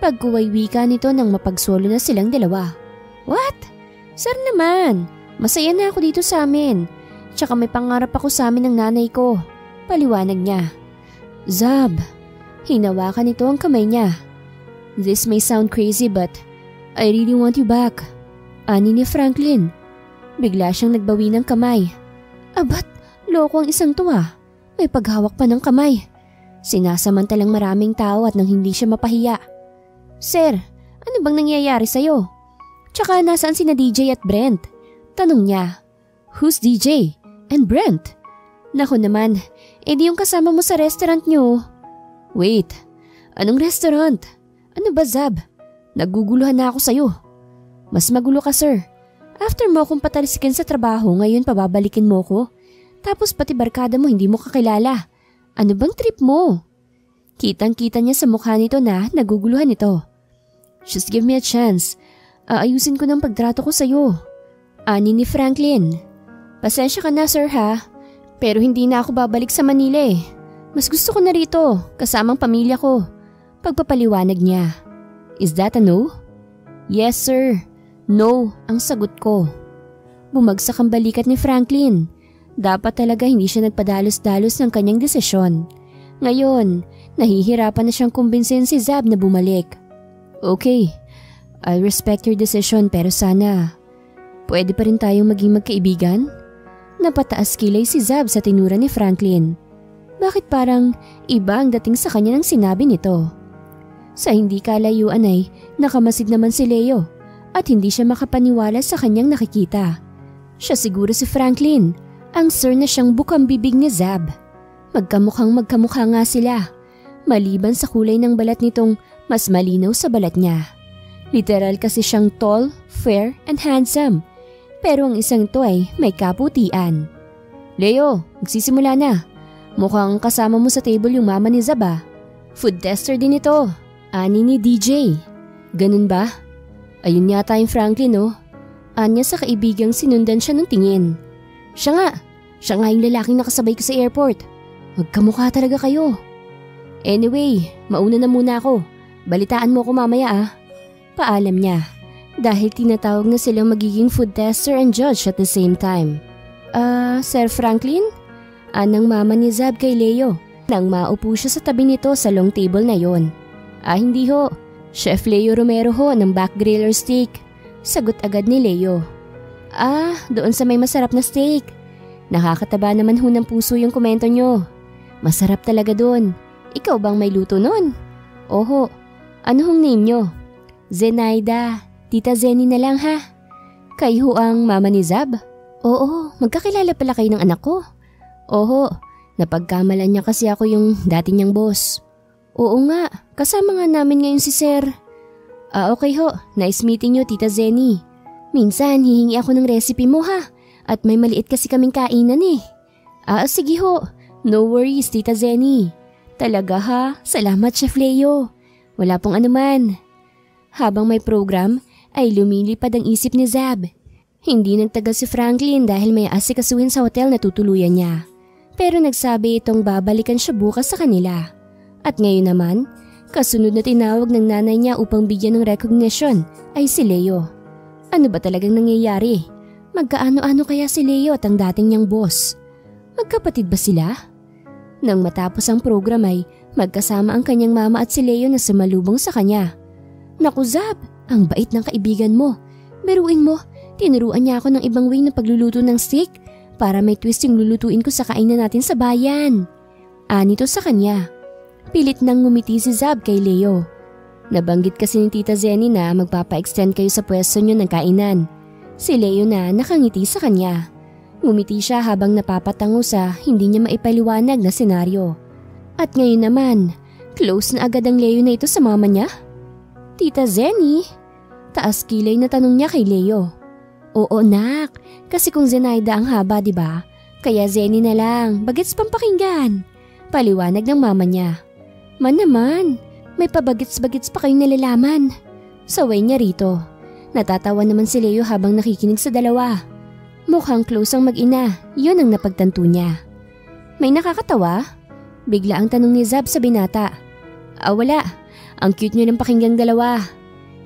Pagkuway wika nito nang mapagsolo na silang dalawa. What? Sir naman, masaya na ako dito sa amin. Tsaka may pangarap ako sa amin ng nanay ko. Paliwanag niya. Zab, hinawakan nito ang kamay niya. This may sound crazy but I really want you back. Ani ni Franklin. Bigla siyang nagbawi ng kamay. Abat, loko ang isang to ah. May paghawak pa ng kamay. Sinasamantalang maraming tao at nang hindi siya mapahiya. Sir, ano bang nangyayari sa'yo? Tsaka nasaan sina DJ at Brent? Tanong niya. Who's DJ? And Brent? Naku naman, edi yung kasama mo sa restaurant niyo. Wait, anong restaurant? Ano ba Zab? Naguguluhan na ako sa'yo. Mas magulo ka sir. After mo akong patalsikin sa trabaho, ngayon pababalikin mo ko. Tapos pati barkada mo hindi mo kakilala. Ano bang trip mo? Kitang-kita niya sa mukha nito na naguguluhan ito. Just give me a chance. Aayusin ko ng pagtrato ko sa'yo. Ani ni Franklin. Pasensya ka na sir ha. Pero hindi na ako babalik sa Manila eh. Mas gusto ko na rito, kasamang pamilya ko. Pagpapaliwanag niya. Is that a no? Yes sir. No, ang sagot ko. Bumagsak ang balikat ni Franklin. Dapat talaga hindi siya nagpadalos-dalos ng kanyang desisyon. Ngayon, nahihirapan na siyang kumbinsin si Zab na bumalik. Okay, I'll respect your decision pero sana, pwede pa rin tayong maging magkaibigan? Napataas kilay si Zab sa tinura ni Franklin. Bakit parang iba ang dating sa kanya ng sinabi nito? Sa hindi kalayuan ay nakamasid naman si Leo at hindi siya makapaniwala sa kanyang nakikita. Siya siguro si Franklin, ang sir na siyang bukang bibig ni Zab. Magkamukhang magkamukha nga sila, maliban sa kulay ng balat nitong mas malinaw sa balat niya. Literal kasi siyang tall, fair, and handsome. Pero ang isang to ay may kaputian. Leo, magsisimula na. Mukhang kasama mo sa table yung mama ni Zab ah. Food tester din ito. Ani ni DJ. Ganun ba? Ayun yata yung Franklin oh. Anya sa kaibigang sinundan siya ng tingin. Siya nga yung lalaking nakasabay ko sa airport. Magkamukha talaga kayo. Anyway, mauna na muna ako. Balitaan mo ko mamaya ah. Paalam niya. dahil tinatawag na silang magiging food tester and judge at the same time. Sir Franklin? Anang mama ni Zab kay Leo nang maupo siya sa tabi nito sa long table na yon. Hindi ho. Chef Leo Romero ho ng back griller steak. Sagot agad ni Leo. Doon sa may masarap na steak. Nakakataba naman ho ng puso yung komento nyo. Masarap talaga doon. Ikaw bang may luto nun? Oho. Ano hong name nyo? Zenaida. Tita Zenny na lang ha. Kayo ang mama ni Zab? Oo, magkakilala pala kayo ng anak ko. Oho, napagkamalan niya kasi ako yung dati niyang boss. Oo nga, kasama nga namin ngayon si Sir. Okay ho, nice meeting you Tita Zenny. Minsan hihingi ako ng recipe mo ha, at may maliit kasi kaming kainan eh. Sige ho, no worries Tita Zenny. Talaga ha, salamat Chef Leo. Wala pong anuman. Habang may program, ay lumilipad ang isip ni Zab. Hindi nagtagal si Franklin dahil may asikasuhin sa hotel na tutuluyan niya. Pero nagsabi itong babalikan siya bukas sa kanila. At ngayon naman, kasunod na tinawag ng nanay niya upang bigyan ng recognition ay si Leo. Ano ba talagang nangyayari? Magkaano-ano kaya si Leo at ang dating niyang boss? Magkapatid ba sila? Nang matapos ang program ay magkasama ang kanyang mama at si Leo na sumalubong sa kanya. Naku Zab, ang bait ng kaibigan mo. Biruin mo, tinuruan niya ako ng ibang way na pagluluto ng steak para may twist yung lulutuin ko sa kainan natin sa bayan. Nito sa kanya. Pilit nang ngumiti si Zab kay Leo. Nabanggit kasi ni Tita Zenny na magpapa-extend kayo sa pwesto niyo ng kainan. Si Leo na nakangiti sa kanya. Ngumiti siya habang napapatango sa hindi niya maipaliwanag na senaryo. At ngayon naman, close na agad ang Leo na ito sa mama niya. Tita Zenny? Taas kilay na tanong niya kay Leo. Oo nak, kasi kung Zenaida ang haba diba? Kaya Zenny na lang, bagets pampakinggan. Paliwanag ng mama niya. Man naman, may pabagets-bagets pa kayong nalalaman. Saway niya rito. Natatawa naman si Leo habang nakikinig sa dalawa. Mukhang close ang mag-ina, yun ang napagtanto niya. May nakakatawa? Bigla ang tanong ni Zab sa binata. Wala, ang cute niyo ng pakinggang dalawa.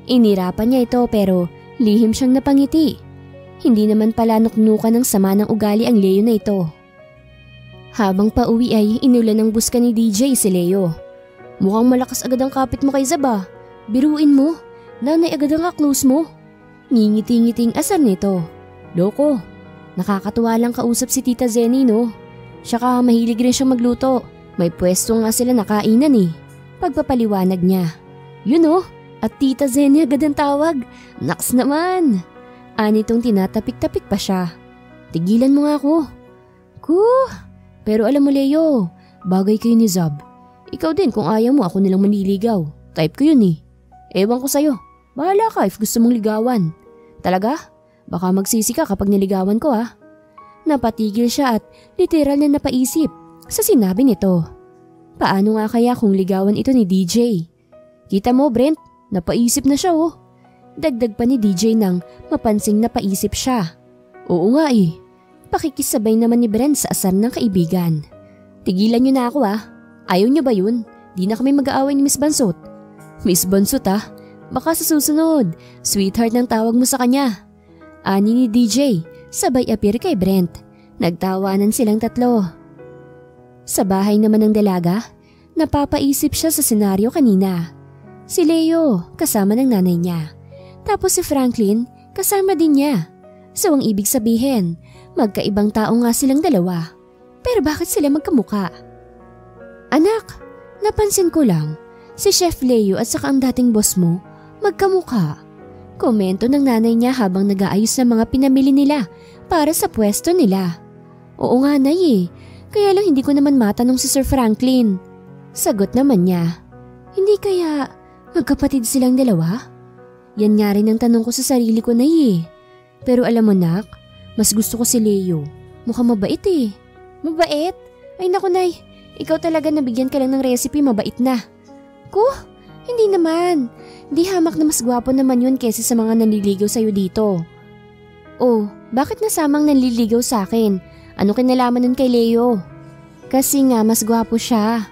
Inirapan niya ito pero lihim siyang napangiti. Hindi naman pala nuknukan ng sama ng ugali ang Leo na ito. Habang pauwi ay inulan ng buska ni DJ si Leo. Mukhang malakas agad ang kapit mo kay Zab ah. Biruin mo, nanay agad ang close mo. Ngingiti-ngiting asar nito. Loko, nakakatuwa lang kausap si Tita Zenny no. Saka mahilig rin siyang magluto. May pwesto nga sila na kainan eh. Pagpapaliwanag niya. Yun oh, at Tita Zenny agad ang tawag. Naks naman. Anitong tinatapik-tapik pa siya. Tigilan mo nga ako. Pero alam mo Leo, bagay kayo ni Zab. Ikaw din kung ayaw mo ako nilang manliligaw. Type ko yun eh. Ewan ko sa'yo. Bahala ka if gusto mong ligawan. Talaga? Baka magsisi ka kapag niligawan ko ah. Napatigil siya at literal na napaisip sa sinabi nito. Paano nga kaya kung ligawan ito ni DJ? Kita mo Brent, napaisip na siya oh. Dagdag pa ni DJ nang mapansing napaisip siya. Oo nga eh. Pakikisabay naman ni Brent sa asar ng kaibigan. Tigilan niyo na ako ah. Ayaw niyo ba yun? Di na kami mag-aaway ni Miss Bansot. Miss Bansot ah, baka sa susunod, sweetheart ng tawag mo sa kanya. Ani ni DJ, sabay appear kay Brent. Nagtawanan silang tatlo. Sa bahay naman ng dalaga, napapaisip siya sa senaryo kanina. Si Leo, kasama ng nanay niya. Tapos si Franklin, kasama din niya. So ang ibig sabihin, magkaibang tao nga silang dalawa. Pero bakit sila magkamuka? Anak, napansin ko lang, si Chef Leo at saka ang dating boss mo, magkamuka. Komento ng nanay niya habang nag-aayos ng mga pinamili nila para sa pwesto nila. Oo nga nay eh, kaya lang hindi ko naman matanong si Sir Franklin. Sagot naman niya. Hindi kaya magkapatid silang dalawa? Yan nga rin ang tanong ko sa sarili ko nay eh. Pero alam mo nak, mas gusto ko si Leo. Mukhang mabait eh. Mabait? Ay naku nay, ikaw talaga nabigyan ka lang ng recipe, mabait na. Hindi naman. Di hamak na mas gwapo naman yun kesa sa mga nanliligaw sa'yo dito. Oh, bakit nasamang nanliligaw sa akin? Ano kinalaman nun kay Leo? Kasi nga mas gwapo siya.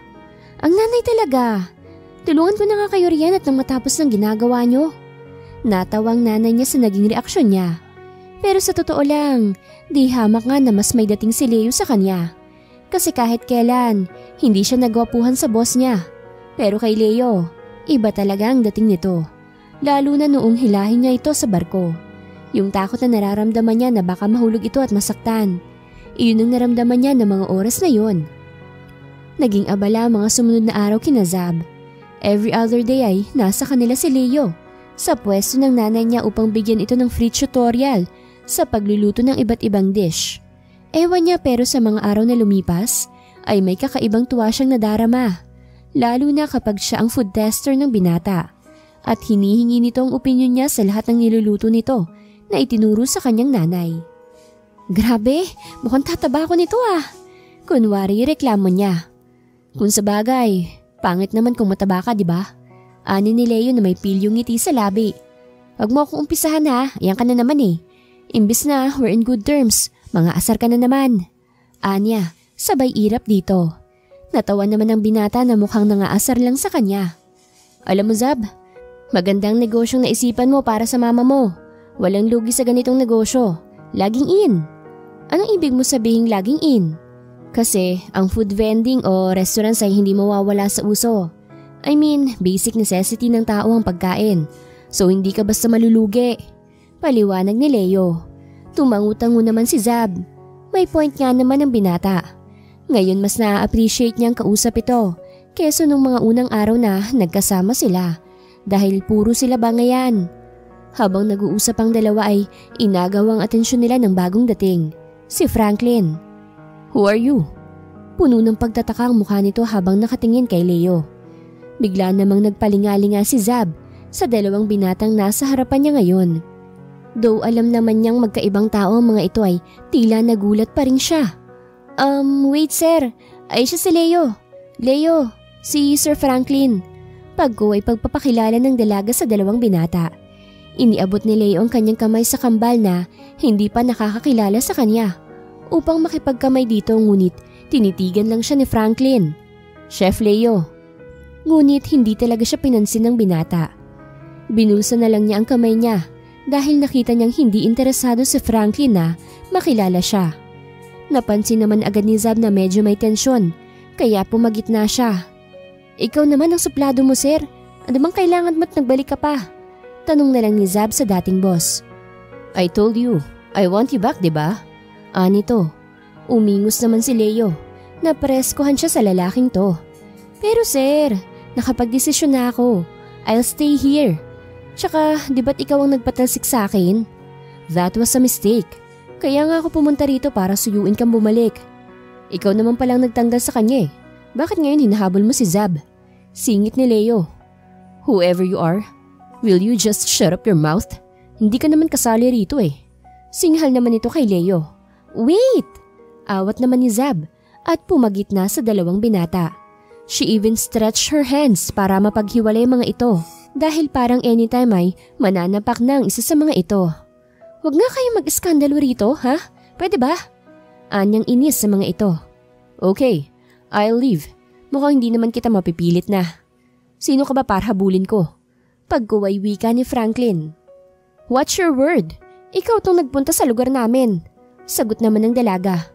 Ang nanay talaga. Tulungan ko na nga kayo riyan at nang matapos ng ginagawa nyo. Natawang nanay niya sa naging reaksyon niya. Pero sa totoo lang, di hamak nga na mas may dating si Leo sa kanya. Kasi kahit kailan, hindi siya nagwapuhan sa boss niya. Pero kay Leo, iba talaga ang dating nito. Lalo na noong hilahin niya ito sa barko. Yung takot na nararamdaman niya na baka mahulog ito at masaktan. Iyon ang naramdaman niya ng mga oras na yun. Naging abala mga sumunod na araw kina Zab. Every other day ay nasa kanila si Leo sa pwesto ng nanay niya upang bigyan ito ng free tutorial sa pagluluto ng iba't ibang dish. Ewan niya pero sa mga araw na lumipas ay may kakaibang tuwa siyang nadarama. Lalo na kapag siya ang food tester ng binata at hinihingi nito ang opinyon niya sa lahat ng niluluto nito na itinuro sa kanyang nanay. Grabe, mukhang tataba ko nito ah. Kunwari reklamo niya. Kung sa bagay, pangit naman kung mataba ka, di ba? Ani ni Leo na may pilyong ngiti sa labi. Wag mo akong umpisahan ha, ayan ka na naman eh. Imbis na we're in good terms, mga asar ka na naman. Anya, sabay irap dito. Natawa naman ang binata na mukhang nangaasar lang sa kanya. Alam mo Zab, magandang negosyong naisipan mo para sa mama mo. Walang lugi sa ganitong negosyo. Laging in. Anong ibig mo sabihing laging in? Kasi ang food vending o restaurants ay hindi mawawala sa uso. I mean, basic necessity ng tao ang pagkain. So hindi ka basta malulugi. Paliwanag ni Leo. Tumangutango naman si Zab. May point nga naman ang binata. Ngayon mas na-appreciate niyang kausap ito kesa nung mga unang araw na nagkasama sila. Dahil puro sila bangayan. Habang nag-uusap ang dalawa ay inagaw ang atensyon nila ng bagong dating. Si Franklin. Who are you? Puno ng pagtataka ang mukha nito habang nakatingin kay Leo. Bigla namang nagpalingalinga si Zab sa dalawang binatang nasa harapan niya ngayon. Though alam naman niyang magkaibang tao ang mga ito ay tila nagulat pa rin siya. Wait sir, ay siya si Leo. Leo, si Sir Franklin. Pagko ay pagpapakilala ng dalaga sa dalawang binata. Iniabot ni Leo ang kanyang kamay sa kambal na hindi pa nakakakilala sa kanya. Upang makipagkamay dito ngunit tinitigan lang siya ni Franklin. Chef Leo. Ngunit hindi talaga siya pinansin ng binata. Binulsa na lang niya ang kamay niya dahil nakita niyang hindi interesado si Franklin na makilala siya. Napansin naman agad ni Zab na medyo may tensyon kaya pumagitna siya. Ikaw naman ang suplado mo sir. Ano bang kailangan mo't nagbalik ka pa? Tanong na lang ni Zab sa dating boss. I told you, I want you back diba? Anito, umingos naman si Leo. Napreskohan siya sa lalaking to. Pero sir, nakapagdesisyon na ako. I'll stay here. Tsaka, di ba't ikaw ang nagpatalsik sa akin? That was a mistake. Kaya nga ako pumunta rito para suyuin kang bumalik. Ikaw naman palang nagtanggal sa kanya eh. Bakit ngayon hinahabol mo si Zab? Singit ni Leo. Whoever you are, will you just shut up your mouth? Hindi ka naman kasali rito eh. Singhal naman ito kay Leo. Wait! Awat naman ni Zab at pumagitna sa dalawang binata. She even stretched her hands para mapaghiwalay mga ito dahil parang anytime ay mananapak na ang isa sa mga ito. Huwag nga kayong mag-iskandalo rito, ha? Pwede ba? Anyang inis sa mga ito. Okay, I'll leave. Mukhang hindi naman kita mapipilit na. Sino ka ba para habulin ko? Pagkuway wika ni Franklin. Watch your word. Ikaw tong nagpunta sa lugar namin. Sagot naman ng dalaga.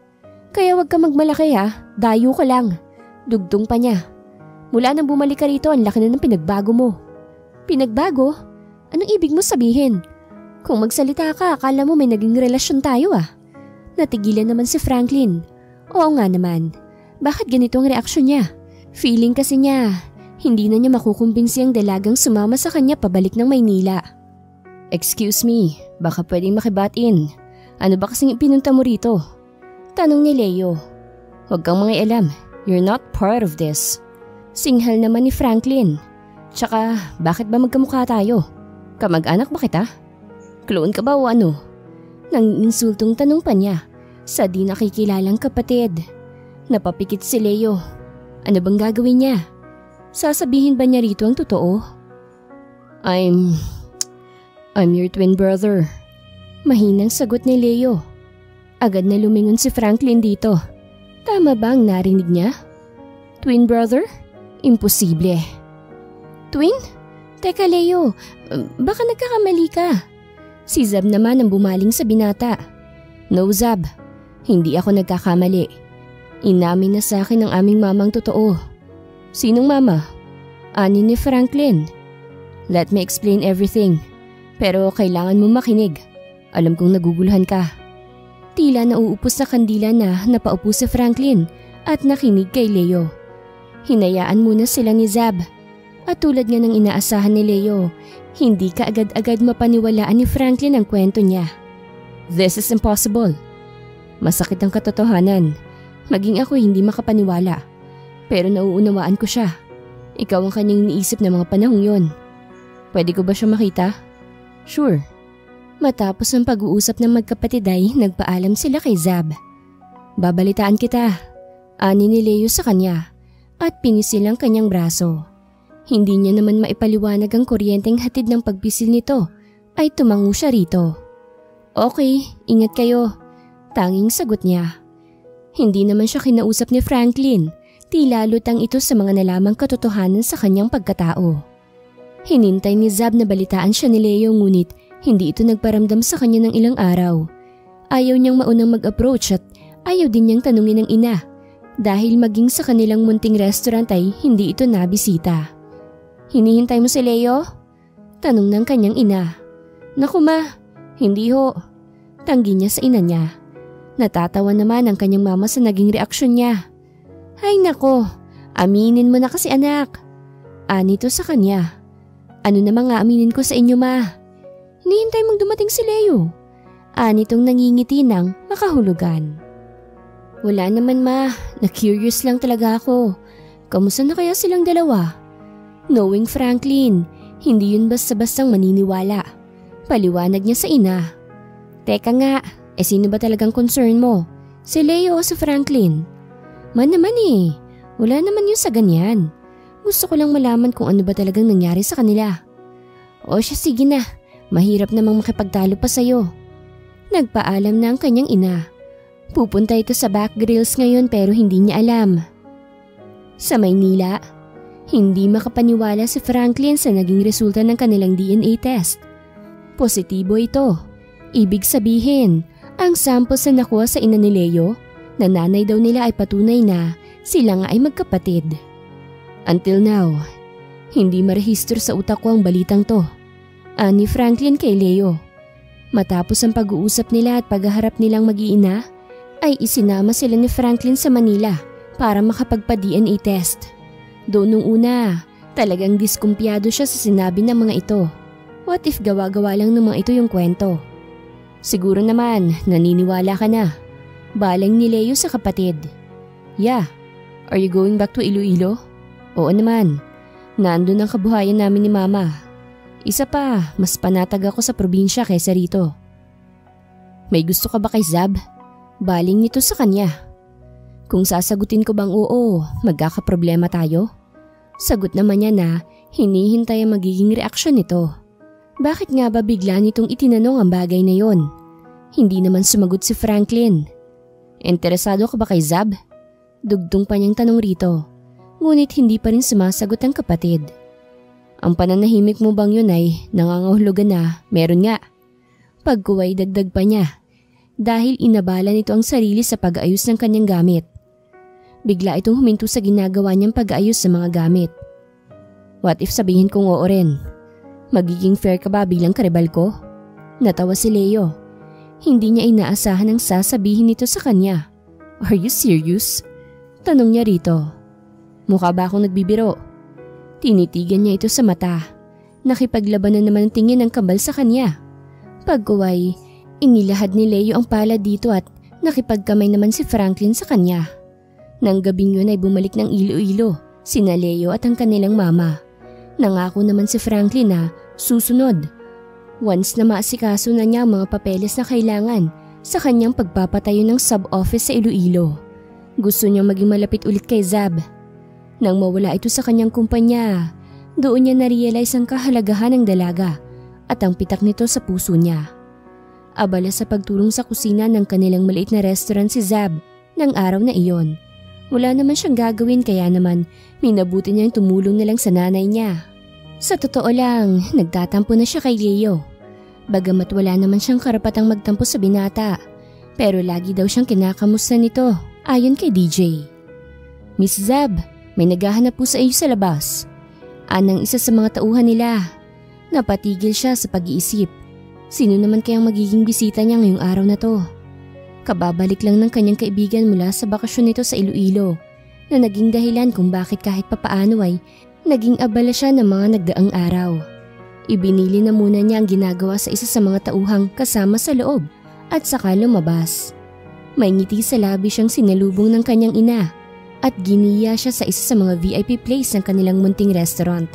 Kaya wag ka magmalaki ha, dayo ka lang. Dugtong pa niya. Mula nang bumalik ka rito, ang laki na ng pinagbago mo. Pinagbago? Anong ibig mo sabihin? Kung magsalita ka, akala mo may naging relasyon tayo ah. Natigilan naman si Franklin. Oo nga naman. Bakit ganito ang reaksyon niya? Feeling kasi niya, hindi na niya makukumbinsi ang dalagang sumama sa kanya pabalik ng Maynila. Excuse me, baka pwedeng makibatin. Ano ba kasing ipinunta mo rito? Tanong ni Leo. Huwag kang mangialam, you're not part of this. Singhal naman ni Franklin. Tsaka, bakit ba magkamukha tayo? Kamag-anak ba kita? Clone ka ba o ano? Nang insultong tanong pa niya sa di nakikilalang kapatid. Napapikit si Leo. Ano bang gagawin niya? Sasabihin ba niya rito ang totoo? I'm your twin brother. Mahinang sagot ni Leo. Agad na lumingon si Franklin dito. Tama ba ang narinig niya? Twin brother? Imposible. Twin? Teka Leo, baka nagkakamali ka. Si Zab naman ang bumaling sa binata. No Zab, hindi ako nagkakamali. Inamin na sa akin ng aming mamang totoo. Sinong mama? Ani ni Franklin. Let me explain everything. Pero kailangan mo makinig. Alam kong naguguluhan ka. Tila nauupos na kandila na napaupo si Franklin at nakinig kay Leo. Hinayaan muna sila ni Zab. At tulad nga ng inaasahan ni Leo, hindi ka agad-agad mapaniwalaan ni Franklin ang kwento niya. This is impossible. Masakit ang katotohanan. Maging ako hindi makapaniwala. Pero nauunawaan ko siya. Ikaw ang kanyang iniisip na mga panahong yon. Pwede ko ba siya makita? Sure. Matapos ang pag-uusap ng magkapatid ay nagpaalam sila kay Zab. Babalitaan kita, ani ni Leo sa kanya at pinisil ang kanyang braso. Hindi niya naman maipaliwanag ang kuryenteng hatid ng pagpisil nito ay tumango siya rito. Okay, ingat kayo. Tanging sagot niya. Hindi naman siya kinausap ni Franklin, tila lutang ito sa mga nalamang katotohanan sa kanyang pagkatao. Hinintay ni Zab na balitaan siya ni Leo ngunit hindi ito nagparamdam sa kanya ng ilang araw. Ayaw niyang maunang mag-approach at ayaw din niyang tanungin ng ina dahil maging sa kanilang munting restaurant ay hindi ito nabisita. Hinihintay mo si Leo? Tanong ng kanyang ina. Naku ma, hindi ho. Tanggi niya sa ina niya. Natatawa naman ang kanyang mama sa naging reaksyon niya. Ay nako, aminin mo na kasi anak. Anito sa kanya. Ano namang aminin ko sa inyo ma? Hinihintay mong dumating si Leo. Anitong nangingiti ng makahulugan. Wala naman ma, na-curious lang talaga ako. Kamusta na kaya silang dalawa? Knowing Franklin, hindi yun basta-bastang maniniwala. Paliwanag niya sa ina. Teka nga, sino ba talagang concern mo? Si Leo o si Franklin? Man naman wala naman yun sa ganyan. Gusto ko lang malaman kung ano ba talagang nangyari sa kanila. O siya sige na. Mahirap namang makipagtalo pa sa'yo. Nagpaalam na ang kanyang ina. Pupunta ito sa back grills ngayon pero hindi niya alam. Sa Maynila, hindi makapaniwala si Franklin sa naging resulta ng kanilang DNA test. Positibo ito. Ibig sabihin, ang samples na nakuha sa ina ni Leo, na nanay daw nila ay patunay na sila nga ay magkapatid. Until now, hindi marehistro sa utak ko ang balitang to. Ani Franklin kay Leo. Matapos ang pag-uusap nila at paghaharap nilang mag-iina, ay isinama sila ni Franklin sa Manila para makapagpa-DNA test. Doon nung una, talagang diskumpiyado siya sa sinabi ng mga ito. What if gawa-gawa lang ng mga ito yung kwento? Siguro naman, naniniwala ka na. Balang ni Leo sa kapatid. Yeah, are you going back to Iloilo? Oo naman, nandun ang kabuhayan namin ni Mama. Isa pa, mas panatag ako sa probinsya kaysa rito. May gusto ka ba kay Zab? Baling nito sa kanya. Kung sasagutin ko bang oo, magkakaproblema tayo? Sagot naman niya na hinihintay ang magiging reaksyon nito. Bakit nga ba bigla nitong itinanong ang bagay na yon? Hindi naman sumagot si Franklin. Interesado ka ba kay Zab? Dugtong pa niyang tanong rito. Ngunit hindi pa rin sumasagot ang kapatid. Ang pananahimik mo bang yun ay nangangahulugan na meron nga? Pagkuway dagdag pa niya dahil inabala nito ang sarili sa pag-aayos ng kanyang gamit. Bigla itong huminto sa ginagawa niyang pag-aayos sa mga gamit. What if sabihin kong oo rin? Magiging fair ka ba bilang karibal ko? Natawa si Leo. Hindi niya inaasahan ang sasabihin nito sa kanya. Are you serious? Tanong niya rito. Mukha ba akong nagbibiro? Tinitigan niya ito sa mata. Nakipaglaban na naman ang tingin ng kambal sa kanya. Pagkuway, inilahad ni Leo ang palad dito at nakipagkamay naman si Franklin sa kanya. Nang gabing yun ay bumalik ng Iloilo, sina Leo at ang kanilang mama. Nangako naman si Franklin na susunod. Once na maasikaso na niya ang mga papeles na kailangan sa kanyang pagpapatayo ng sub-office sa Iloilo. Gusto niyang maging malapit ulit kay Zab. Nang mawala ito sa kanyang kumpanya, doon niya na-realize ang kahalagahan ng dalaga at ang pitak nito sa puso niya. Abala sa pagtulong sa kusina ng kanilang maliit na restaurant si Zab ng araw na iyon. Wala naman siyang gagawin kaya naman minabuti niyang tumulong na lang sa nanay niya. Sa totoo lang, nagtatampo na siya kay Leo. Bagamat wala naman siyang karapatang magtampo sa binata, pero lagi daw siyang kinakamusta nito ayon kay DJ. Miss Zab, may naghahanap po sa iyo sa labas. Anang isa sa mga tauhan nila. Napatigil siya sa pag-iisip. Sino naman kayang magiging bisita niya ngayong araw na to? Kababalik lang ng kanyang kaibigan mula sa bakasyon nito sa Iloilo na naging dahilan kung bakit kahit papaano ay naging abala siya ng mga nagdaang araw. Ibinili na muna niya ang ginagawa sa isa sa mga tauhang kasama sa loob at saka lumabas. May ngiti sa labi siyang sinalubong ng kanyang ina at giniya siya sa isa sa mga VIP place ng kanilang munting restaurant.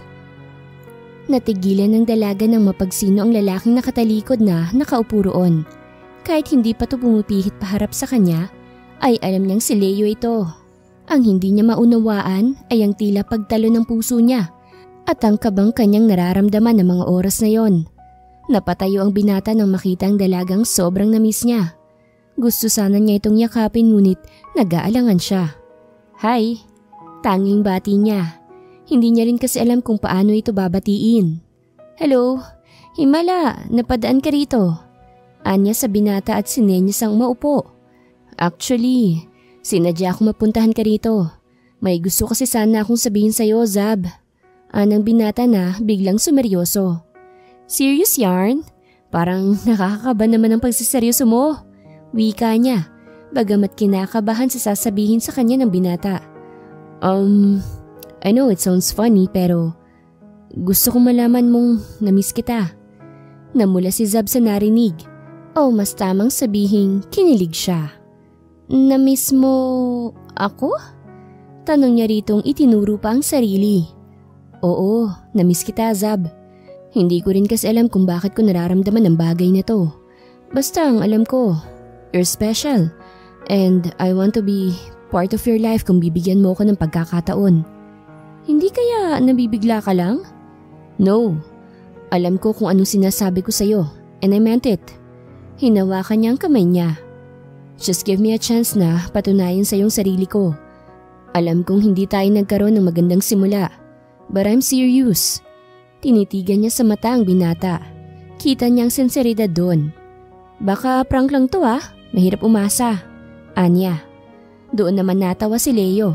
Natigilan ng dalaga ng mapagsino ang lalaking nakatalikod na nakaupo roon. Kahit hindi pa to pumipihit paharap sa kanya, ay alam niyang si Leo ito. Ang hindi niya maunawaan ay ang tila pagtalo ng puso niya at ang kabang kanyang nararamdaman ng mga oras na yon. Napatayo ang binata nang makita ang dalagang sobrang namiss niya. Gusto sana niya itong yakapin ngunit nag-aalangan siya. Hi, tanging bati niya. Hindi niya rin kasi alam kung paano ito babatiin. Hello, Himala, napadaan ka rito. Anya sa binata at sinenyas ang maupo. Actually, sinadya akong mapuntahan ka rito. May gusto kasi sana akong sabihin sa'yo, Zab. Anang binata na biglang sumeryoso. Serious yarn? Parang nakakakaba naman ang pagsiseryoso mo. Wika niya, bagamat kinakabahan sa sasabihin sa kanya ng binata. I know it sounds funny pero gusto kong malaman mong namiss kita. Namula si Zab sa narinig. O mas tamang sabihin kinilig siya. Namiss mo ako? Tanong niya ritong itinuro pa ang sarili. Oo, namiss kita, Zab. Hindi ko rin kasi alam kung bakit ko nararamdaman ang bagay na to. Basta ang alam ko, you're special. And I want to be part of your life kung bibigyan mo ko ng pagkakataon. Hindi kaya nabibigla ka lang? No. Alam ko kung anong sinasabi ko sa'yo. And I meant it. Hinawakan niya ang kamay niya. Just give me a chance na patunayan sa iyong sarili ko. Alam kong hindi tayo nagkaroon ng magandang simula. But I'm serious. Tinitigan niya sa mata ang binata. Kita niyang sinseridad doon. Baka prank lang to mahirap umasa. Anya. Doon naman natawa si Leo.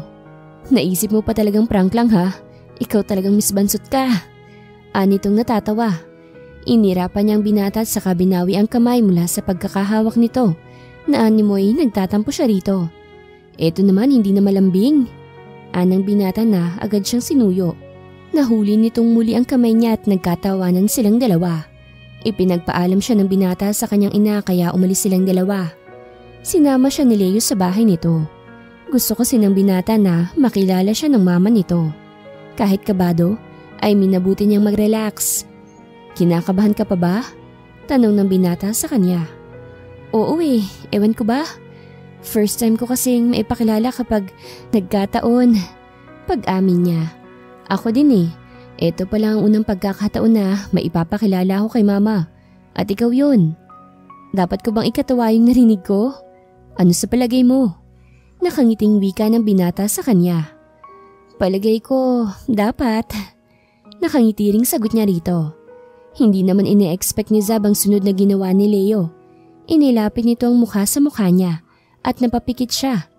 Naisip mo pa talagang prank lang Ikaw talagang misbansot ka. Anitong natatawa. Inirapan niyang binata at saka binawi ang kamay mula sa pagkakahawak nito na animoy nagtatampo siya rito. Eto naman hindi na malambing. Anang binata na agad siyang sinuyo. Nahuli nitong muli ang kamay niya at nagkatawanan silang dalawa. Ipinagpaalam siya ng binata sa kanyang ina kaya umalis silang dalawa. Sinama siya ni Leo sa bahay nito. Gusto kasi ng binata na makilala siya ng mama nito. Kahit kabado, ay minabuti niyang mag-relax. Kinakabahan ka pa ba? Tanong ng binata sa kanya. Oo ewan ko ba? First time ko kasing maipakilala kapag nagkataon. Pag-amin niya. Ako din Ito pala ang unang pagkakataon na maipapakilala ako kay mama. At ikaw yun. Dapat ko bang ikatawa yung narinig ko? Ano sa palagay mo? Nakangiting wika ng binata sa kanya. Palagay ko, dapat. Nakangiti ring sagot niya rito. Hindi naman ine-expect ni Zab ang sunod na ginawa ni Leo. Inilapit nito ang mukha sa mukha niya at napapikit siya.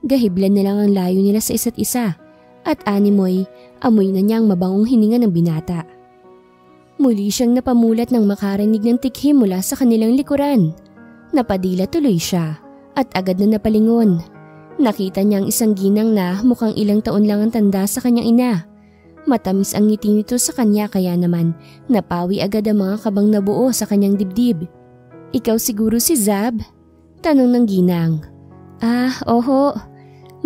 Gahiblan na lang ang layo nila sa isa't isa at animoy amoy na niya ang mabangong hininga ng binata. Muli siyang napamulat nang makarinig ng tikhim mula sa kanilang likuran. Napadila tuloy siya at agad na napalingon. Nakita niya ang isang ginang na mukhang ilang taon lang ang tanda sa kanyang ina. Matamis ang ngiti nito sa kanya kaya naman napawi agad ang mga kabang nabuo sa kanyang dibdib. Ikaw siguro si Zab? Tanong ng ginang. Oho.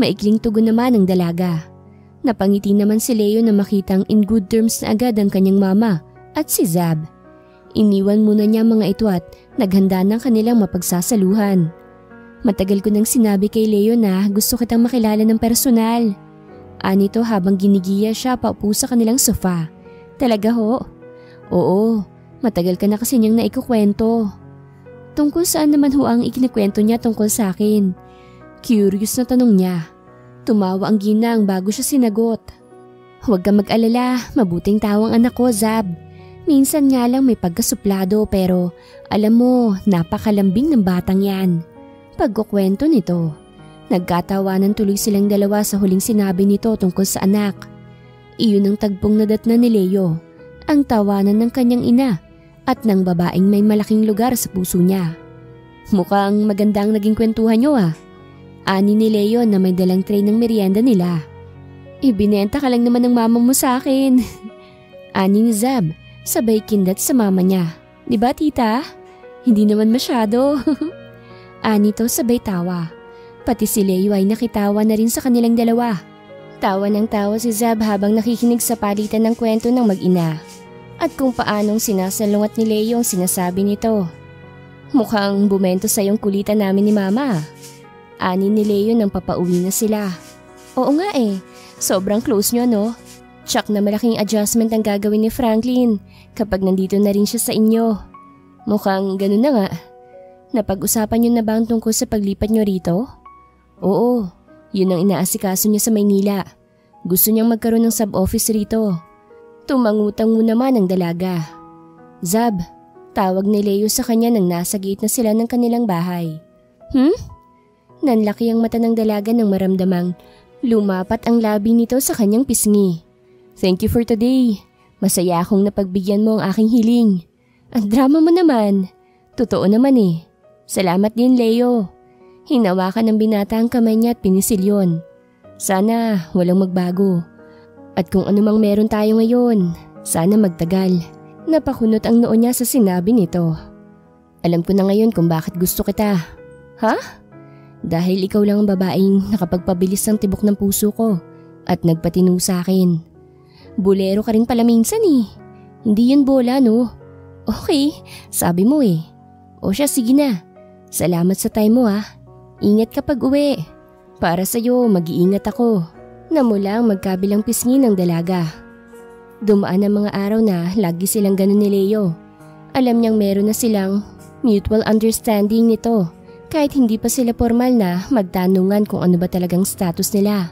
Maikling tugon naman ng dalaga. Napangiti naman si Leo na makitang in good terms na agad ang kanyang mama at si Zab. Iniwan muna niya mga ito at naghanda ng kanilang mapagsasaluhan. Matagal ko nang sinabi kay Leo na gusto kitang makilala ng personal. Anito habang ginigiya siya paupo sa kanilang sofa. Talaga ho? Oo, matagal ka na kasi niyang naikukwento. Tungkol saan naman ho ang ikinikwento niya tungkol sa akin? Curious na tanong niya. Tumawa ang ginang bago siya sinagot. Huwag ka mag-alala, mabuting tao ang anak ko, Zab. Minsan nga lang may pagkasuplado pero alam mo, napakalambing ng batang yan. Pagkukwento nito, nagkatawanan tuloy silang dalawa sa huling sinabi nito tungkol sa anak. Iyon ang tagpong nadatna ni Leo, ang tawanan ng kanyang ina at ng babaeng may malaking lugar sa puso niya. Mukhang magandang naging kwentuhan nyo ah. Ani ni Leo na may dalang tray ng merienda nila. Ibinenta ka lang naman ng mama mo sa akin. Ani ni Zab, sabay kindat sa mama niya. Diba tita? Hindi naman masyado. Ani to sabay tawa. Pati si Leo ay nakitawa na rin sa kanilang dalawa. Tawa ng tawa si Zab habang nakikinig sa palitan ng kwento ng mag-ina. At kung paanong sinasalungat ni Leo ang sinasabi nito. Mukhang bumento sa yung kulitan namin ni mama. Ani ni Leo nang papauwi na sila. Oo nga eh. Sobrang close nyo no? Tsak na malaking adjustment ang gagawin ni Franklin kapag nandito na rin siya sa inyo. Mukhang ganun na nga. Napag-usapan nyo na ba ang tungkol sa paglipat nyo rito? Oo, yun ang inaasikaso niya sa Maynila. Gusto niyang magkaroon ng sub-office rito. Tumangutang mo naman ang dalaga. Zab, tawag ni Leo sa kanya nang nasa gate na sila ng kanilang bahay. Nanlaki ang mata ng dalaga nang maramdamang lumapat ang labi nito sa kanyang pisngi. Thank you for today. Masaya akong napagbigyan mo ang aking hiling. Ang drama mo naman. Totoo naman eh. Salamat din Leo. Hinawakan ng binata ang kamay niya at pinisil yun. Sana walang magbago. At kung anumang meron tayo ngayon, sana magtagal. Napakunot ang noo niya sa sinabi nito. Alam ko na ngayon kung bakit gusto kita. Ha? Dahil ikaw lang ang babaeng nakapagpabilis ng tibok ng puso ko at nagpatino sa akin. Bolero ka rin pala minsan eh. Hindi yun bola no? Okay, sabi mo eh. O siya sige na. Salamat sa time mo ah. Ingat kapag uwi. Para sa'yo mag-iingat ako. Namula ang magkabilang pisngi ng dalaga. Dumaan ang mga araw na lagi silang ganun ni Leo. Alam niyang meron na silang mutual understanding nito. Kahit hindi pa sila formal na magtanungan kung ano ba talagang status nila.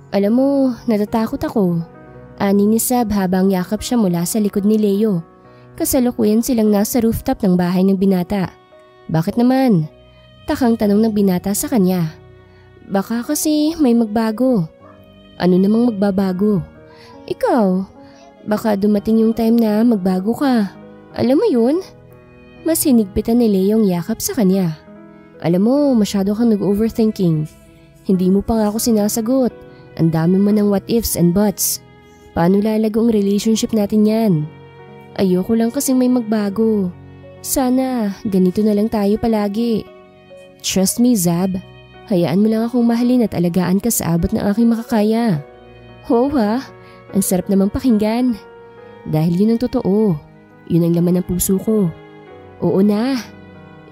Alam mo, natatakot ako. Ani ni Zab habang yakap siya mula sa likod ni Leo. Kasalukuyan silang nasa rooftop ng bahay ng binata. Bakit naman? Takang tanong ng binata sa kanya. Baka kasi may magbago. Ano namang magbabago? Ikaw, baka dumating yung time na magbago ka. Alam mo yun? Mas hinigpitan ni Leo ang yakap sa kanya. Alam mo, masyado kang nag-overthinking. Hindi mo pa nga ako sinasagot. Ang dami mo ng what ifs and buts. Paano lalago ang relationship natin yan? Ayoko lang kasing may magbago. Sana ganito na lang tayo palagi. Trust me, Zab. Hayaan mo lang akong mahalin at alagaan ka sa abot ng aking makakaya. Oo ha, ang sarap namang pakinggan. Dahil yun ang totoo. Yun ang laman ng puso ko. Oo na.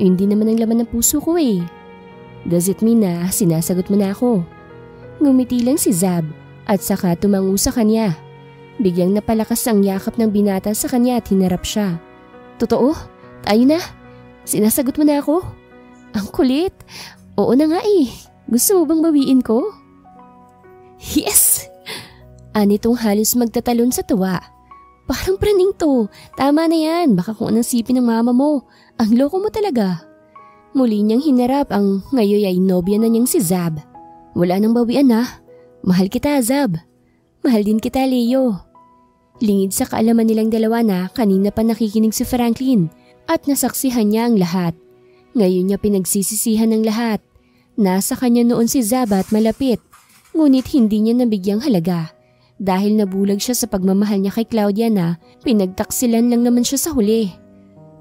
Hindi naman ang laman ng puso ko eh. Does it mean na sinasagot mo na ako? Ngumiti lang si Zab at saka tumango sa kanya. Biglang napalakas ang yakap ng binata sa kanya at hinarap siya. Totoo? Tayo na? Sinasagot mo na ako? Ang kulit. Oo na nga eh. Gusto mo bang bawiin ko? Yes! Anitong halos magtatalon sa tuwa. Parang praning to. Tama na yan. Baka kung anong sipin ng mama mo. Ang loko mo talaga. Muli niyang hinarap ang ngayon ay nobya na niyang si Zab. Wala nang bawian ha. Mahal kita Zab. Mahal din kita Leo. Lingid sa kaalaman nilang dalawa na kanina pa nakikinig si Franklin at nasaksihan niya ang lahat. Ngayon niya pinagsisisihan ng lahat. Nasa kanya noon si Zab at malapit. Ngunit hindi niya nabigyang halaga. Dahil nabulag siya sa pagmamahal niya kay Claudia na pinagtaksilan lang naman siya sa huli.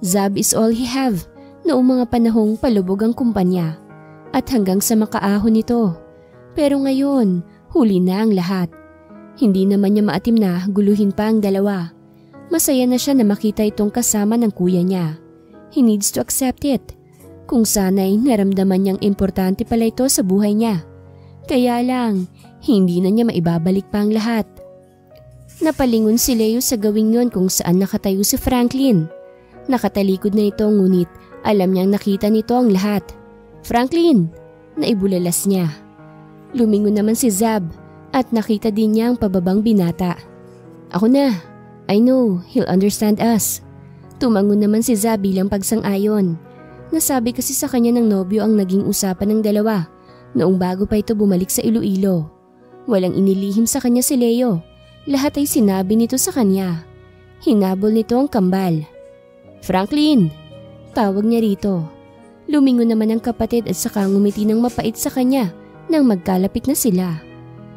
Zab is all he have noong mga panahong palubog ang kumpanya at hanggang sa makaahon nito. Pero ngayon, huli na ang lahat. Hindi naman niya maatim na guluhin pa ang dalawa. Masaya na siya na makita itong kasama ng kuya niya. He needs to accept it. Kung sana'y naramdaman niyang importante pala ito sa buhay niya. Kaya lang, hindi na niya maibabalik pa ang lahat. Napalingon si Leo sa gawing yon kung saan nakatayo si Franklin. Nakatalikod na ito ngunit alam niyang nakita nito ang lahat. Franklin! Naibulalas niya. Lumingon naman si Zab at nakita din niya ang pababang binata. Ako na, I know, he'll understand us. Tumangon naman si Zab bilang pagsang-ayon. Nasabi kasi sa kanya ng nobyo ang naging usapan ng dalawa noong bago pa ito bumalik sa Iloilo. Walang inilihim sa kanya si Leo. Lahat ay sinabi nito sa kanya. Hinabol nito ang kambal. Franklin! Tawag niya rito. Lumingon naman ang kapatid at saka ngumiti ng mapait sa kanya nang magkalapit na sila.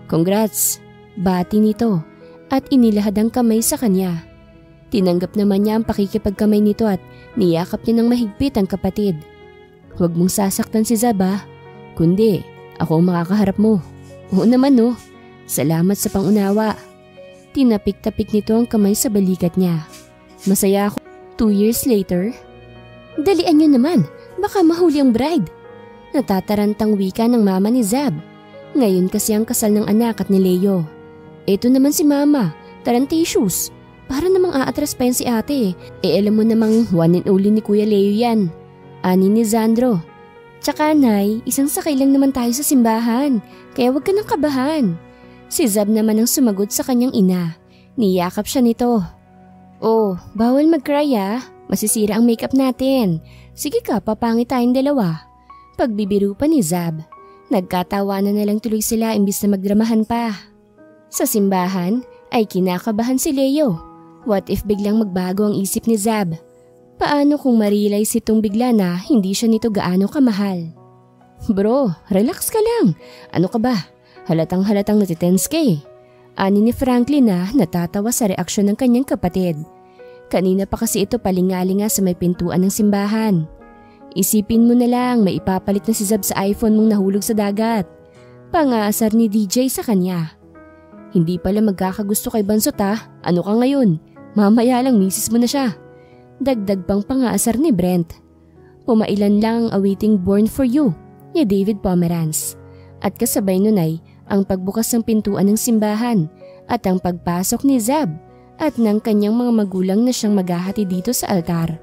Congrats! Bati nito at inilahad ang kamay sa kanya. Tinanggap naman niya ang pakikipagkamay nito at niyakap niya ng mahigpit ang kapatid. Huwag mong sasaktan si Zab kundi ako ang makakaharap mo. Oo naman no, salamat sa pangunawa. Tinapik-tapik nito ang kamay sa balikat niya. Masaya ako. 2 years later, dalian niyo naman, baka mahuli ang bride. Natatarantang wika ng mama ni Zab. Ngayon kasi ang kasal ng anak at ni Leo. Ito naman si mama, tarantitious. Para namang aatras pa yan si ate. Alam mo namang one and only ni Kuya Leo yan. Ani ni Zandro. Tsaka nay, isang sakay lang naman tayo sa simbahan. Kaya wag ka nang kabahan. Si Zab naman ang sumagot sa kanyang ina. Niyakap siya nito. Oh, bawal mag-cry masisira ang makeup natin. Sige ka, papangit tayong dalawa. Pagbibiro pa ni Zab. Nagkatawanan na lang tuloy sila imbis na magdramahan pa. Sa simbahan ay kinakabahan si Leo. What if biglang magbago ang isip ni Zab? Paano kung ma-realize itong bigla na hindi siya nito gaano kamahal? Bro, relax ka lang. Ano ka ba? Halatang natitense ka Ani ni Franklin na natatawa sa reaksyon ng kanyang kapatid. Kanina pa kasi ito palingalinga sa may pintuan ng simbahan. Isipin mo na lang may ipapalit na si Zab sa iPhone mong nahulog sa dagat. Pangaasar ni DJ sa kanya. Hindi pala magkakagusto kay Bansot Ano ka ngayon? Mamaya lang misis mo na siya. Dagdag pang pangaasar ni Brent. Pumailan lang ang awiting Born for You ni David Pomeranz. At kasabay nun ay ang pagbukas ng pintuan ng simbahan at ang pagpasok ni Zab at ng kanyang mga magulang na siyang maghahati dito sa altar.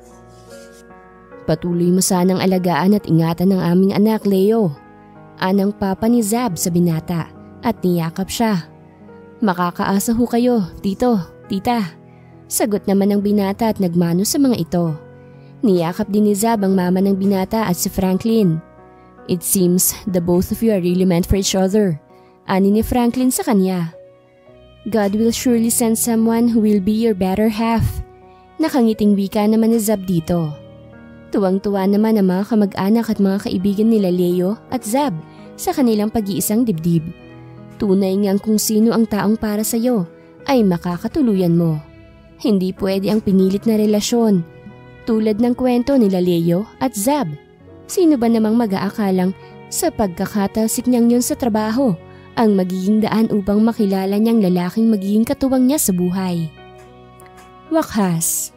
Patuloy mo sanang alagaan at ingatan ng aming anak Leo. Anang papa ni Zab sa binata at niyakap siya. Makakaasa ho kayo, tito, tita. Sagot naman ng binata at nagmano sa mga ito. Niyakap din ni Zab ang mama ng binata at si Franklin. It seems the both of you are really meant for each other. Ani ni Franklin sa kanya. God will surely send someone who will be your better half. Nakangiting wika naman ni Zab dito. Tuwang-tuwa naman ang mga kamag-anak at mga kaibigan nila Leo at Zab sa kanilang pag-iisang dibdib. Tunay ngang kung sino ang taong para sa iyo ay makakatuluyan mo. Hindi pwede ang pinilit na relasyon. Tulad ng kwento nila Leo at Zab. Sino ba namang mag-aakalang sa pagkakatalsik niyang yun sa trabaho ang magiging daan upang makilala niyang lalaking magiging katuwang niya sa buhay. Wakas.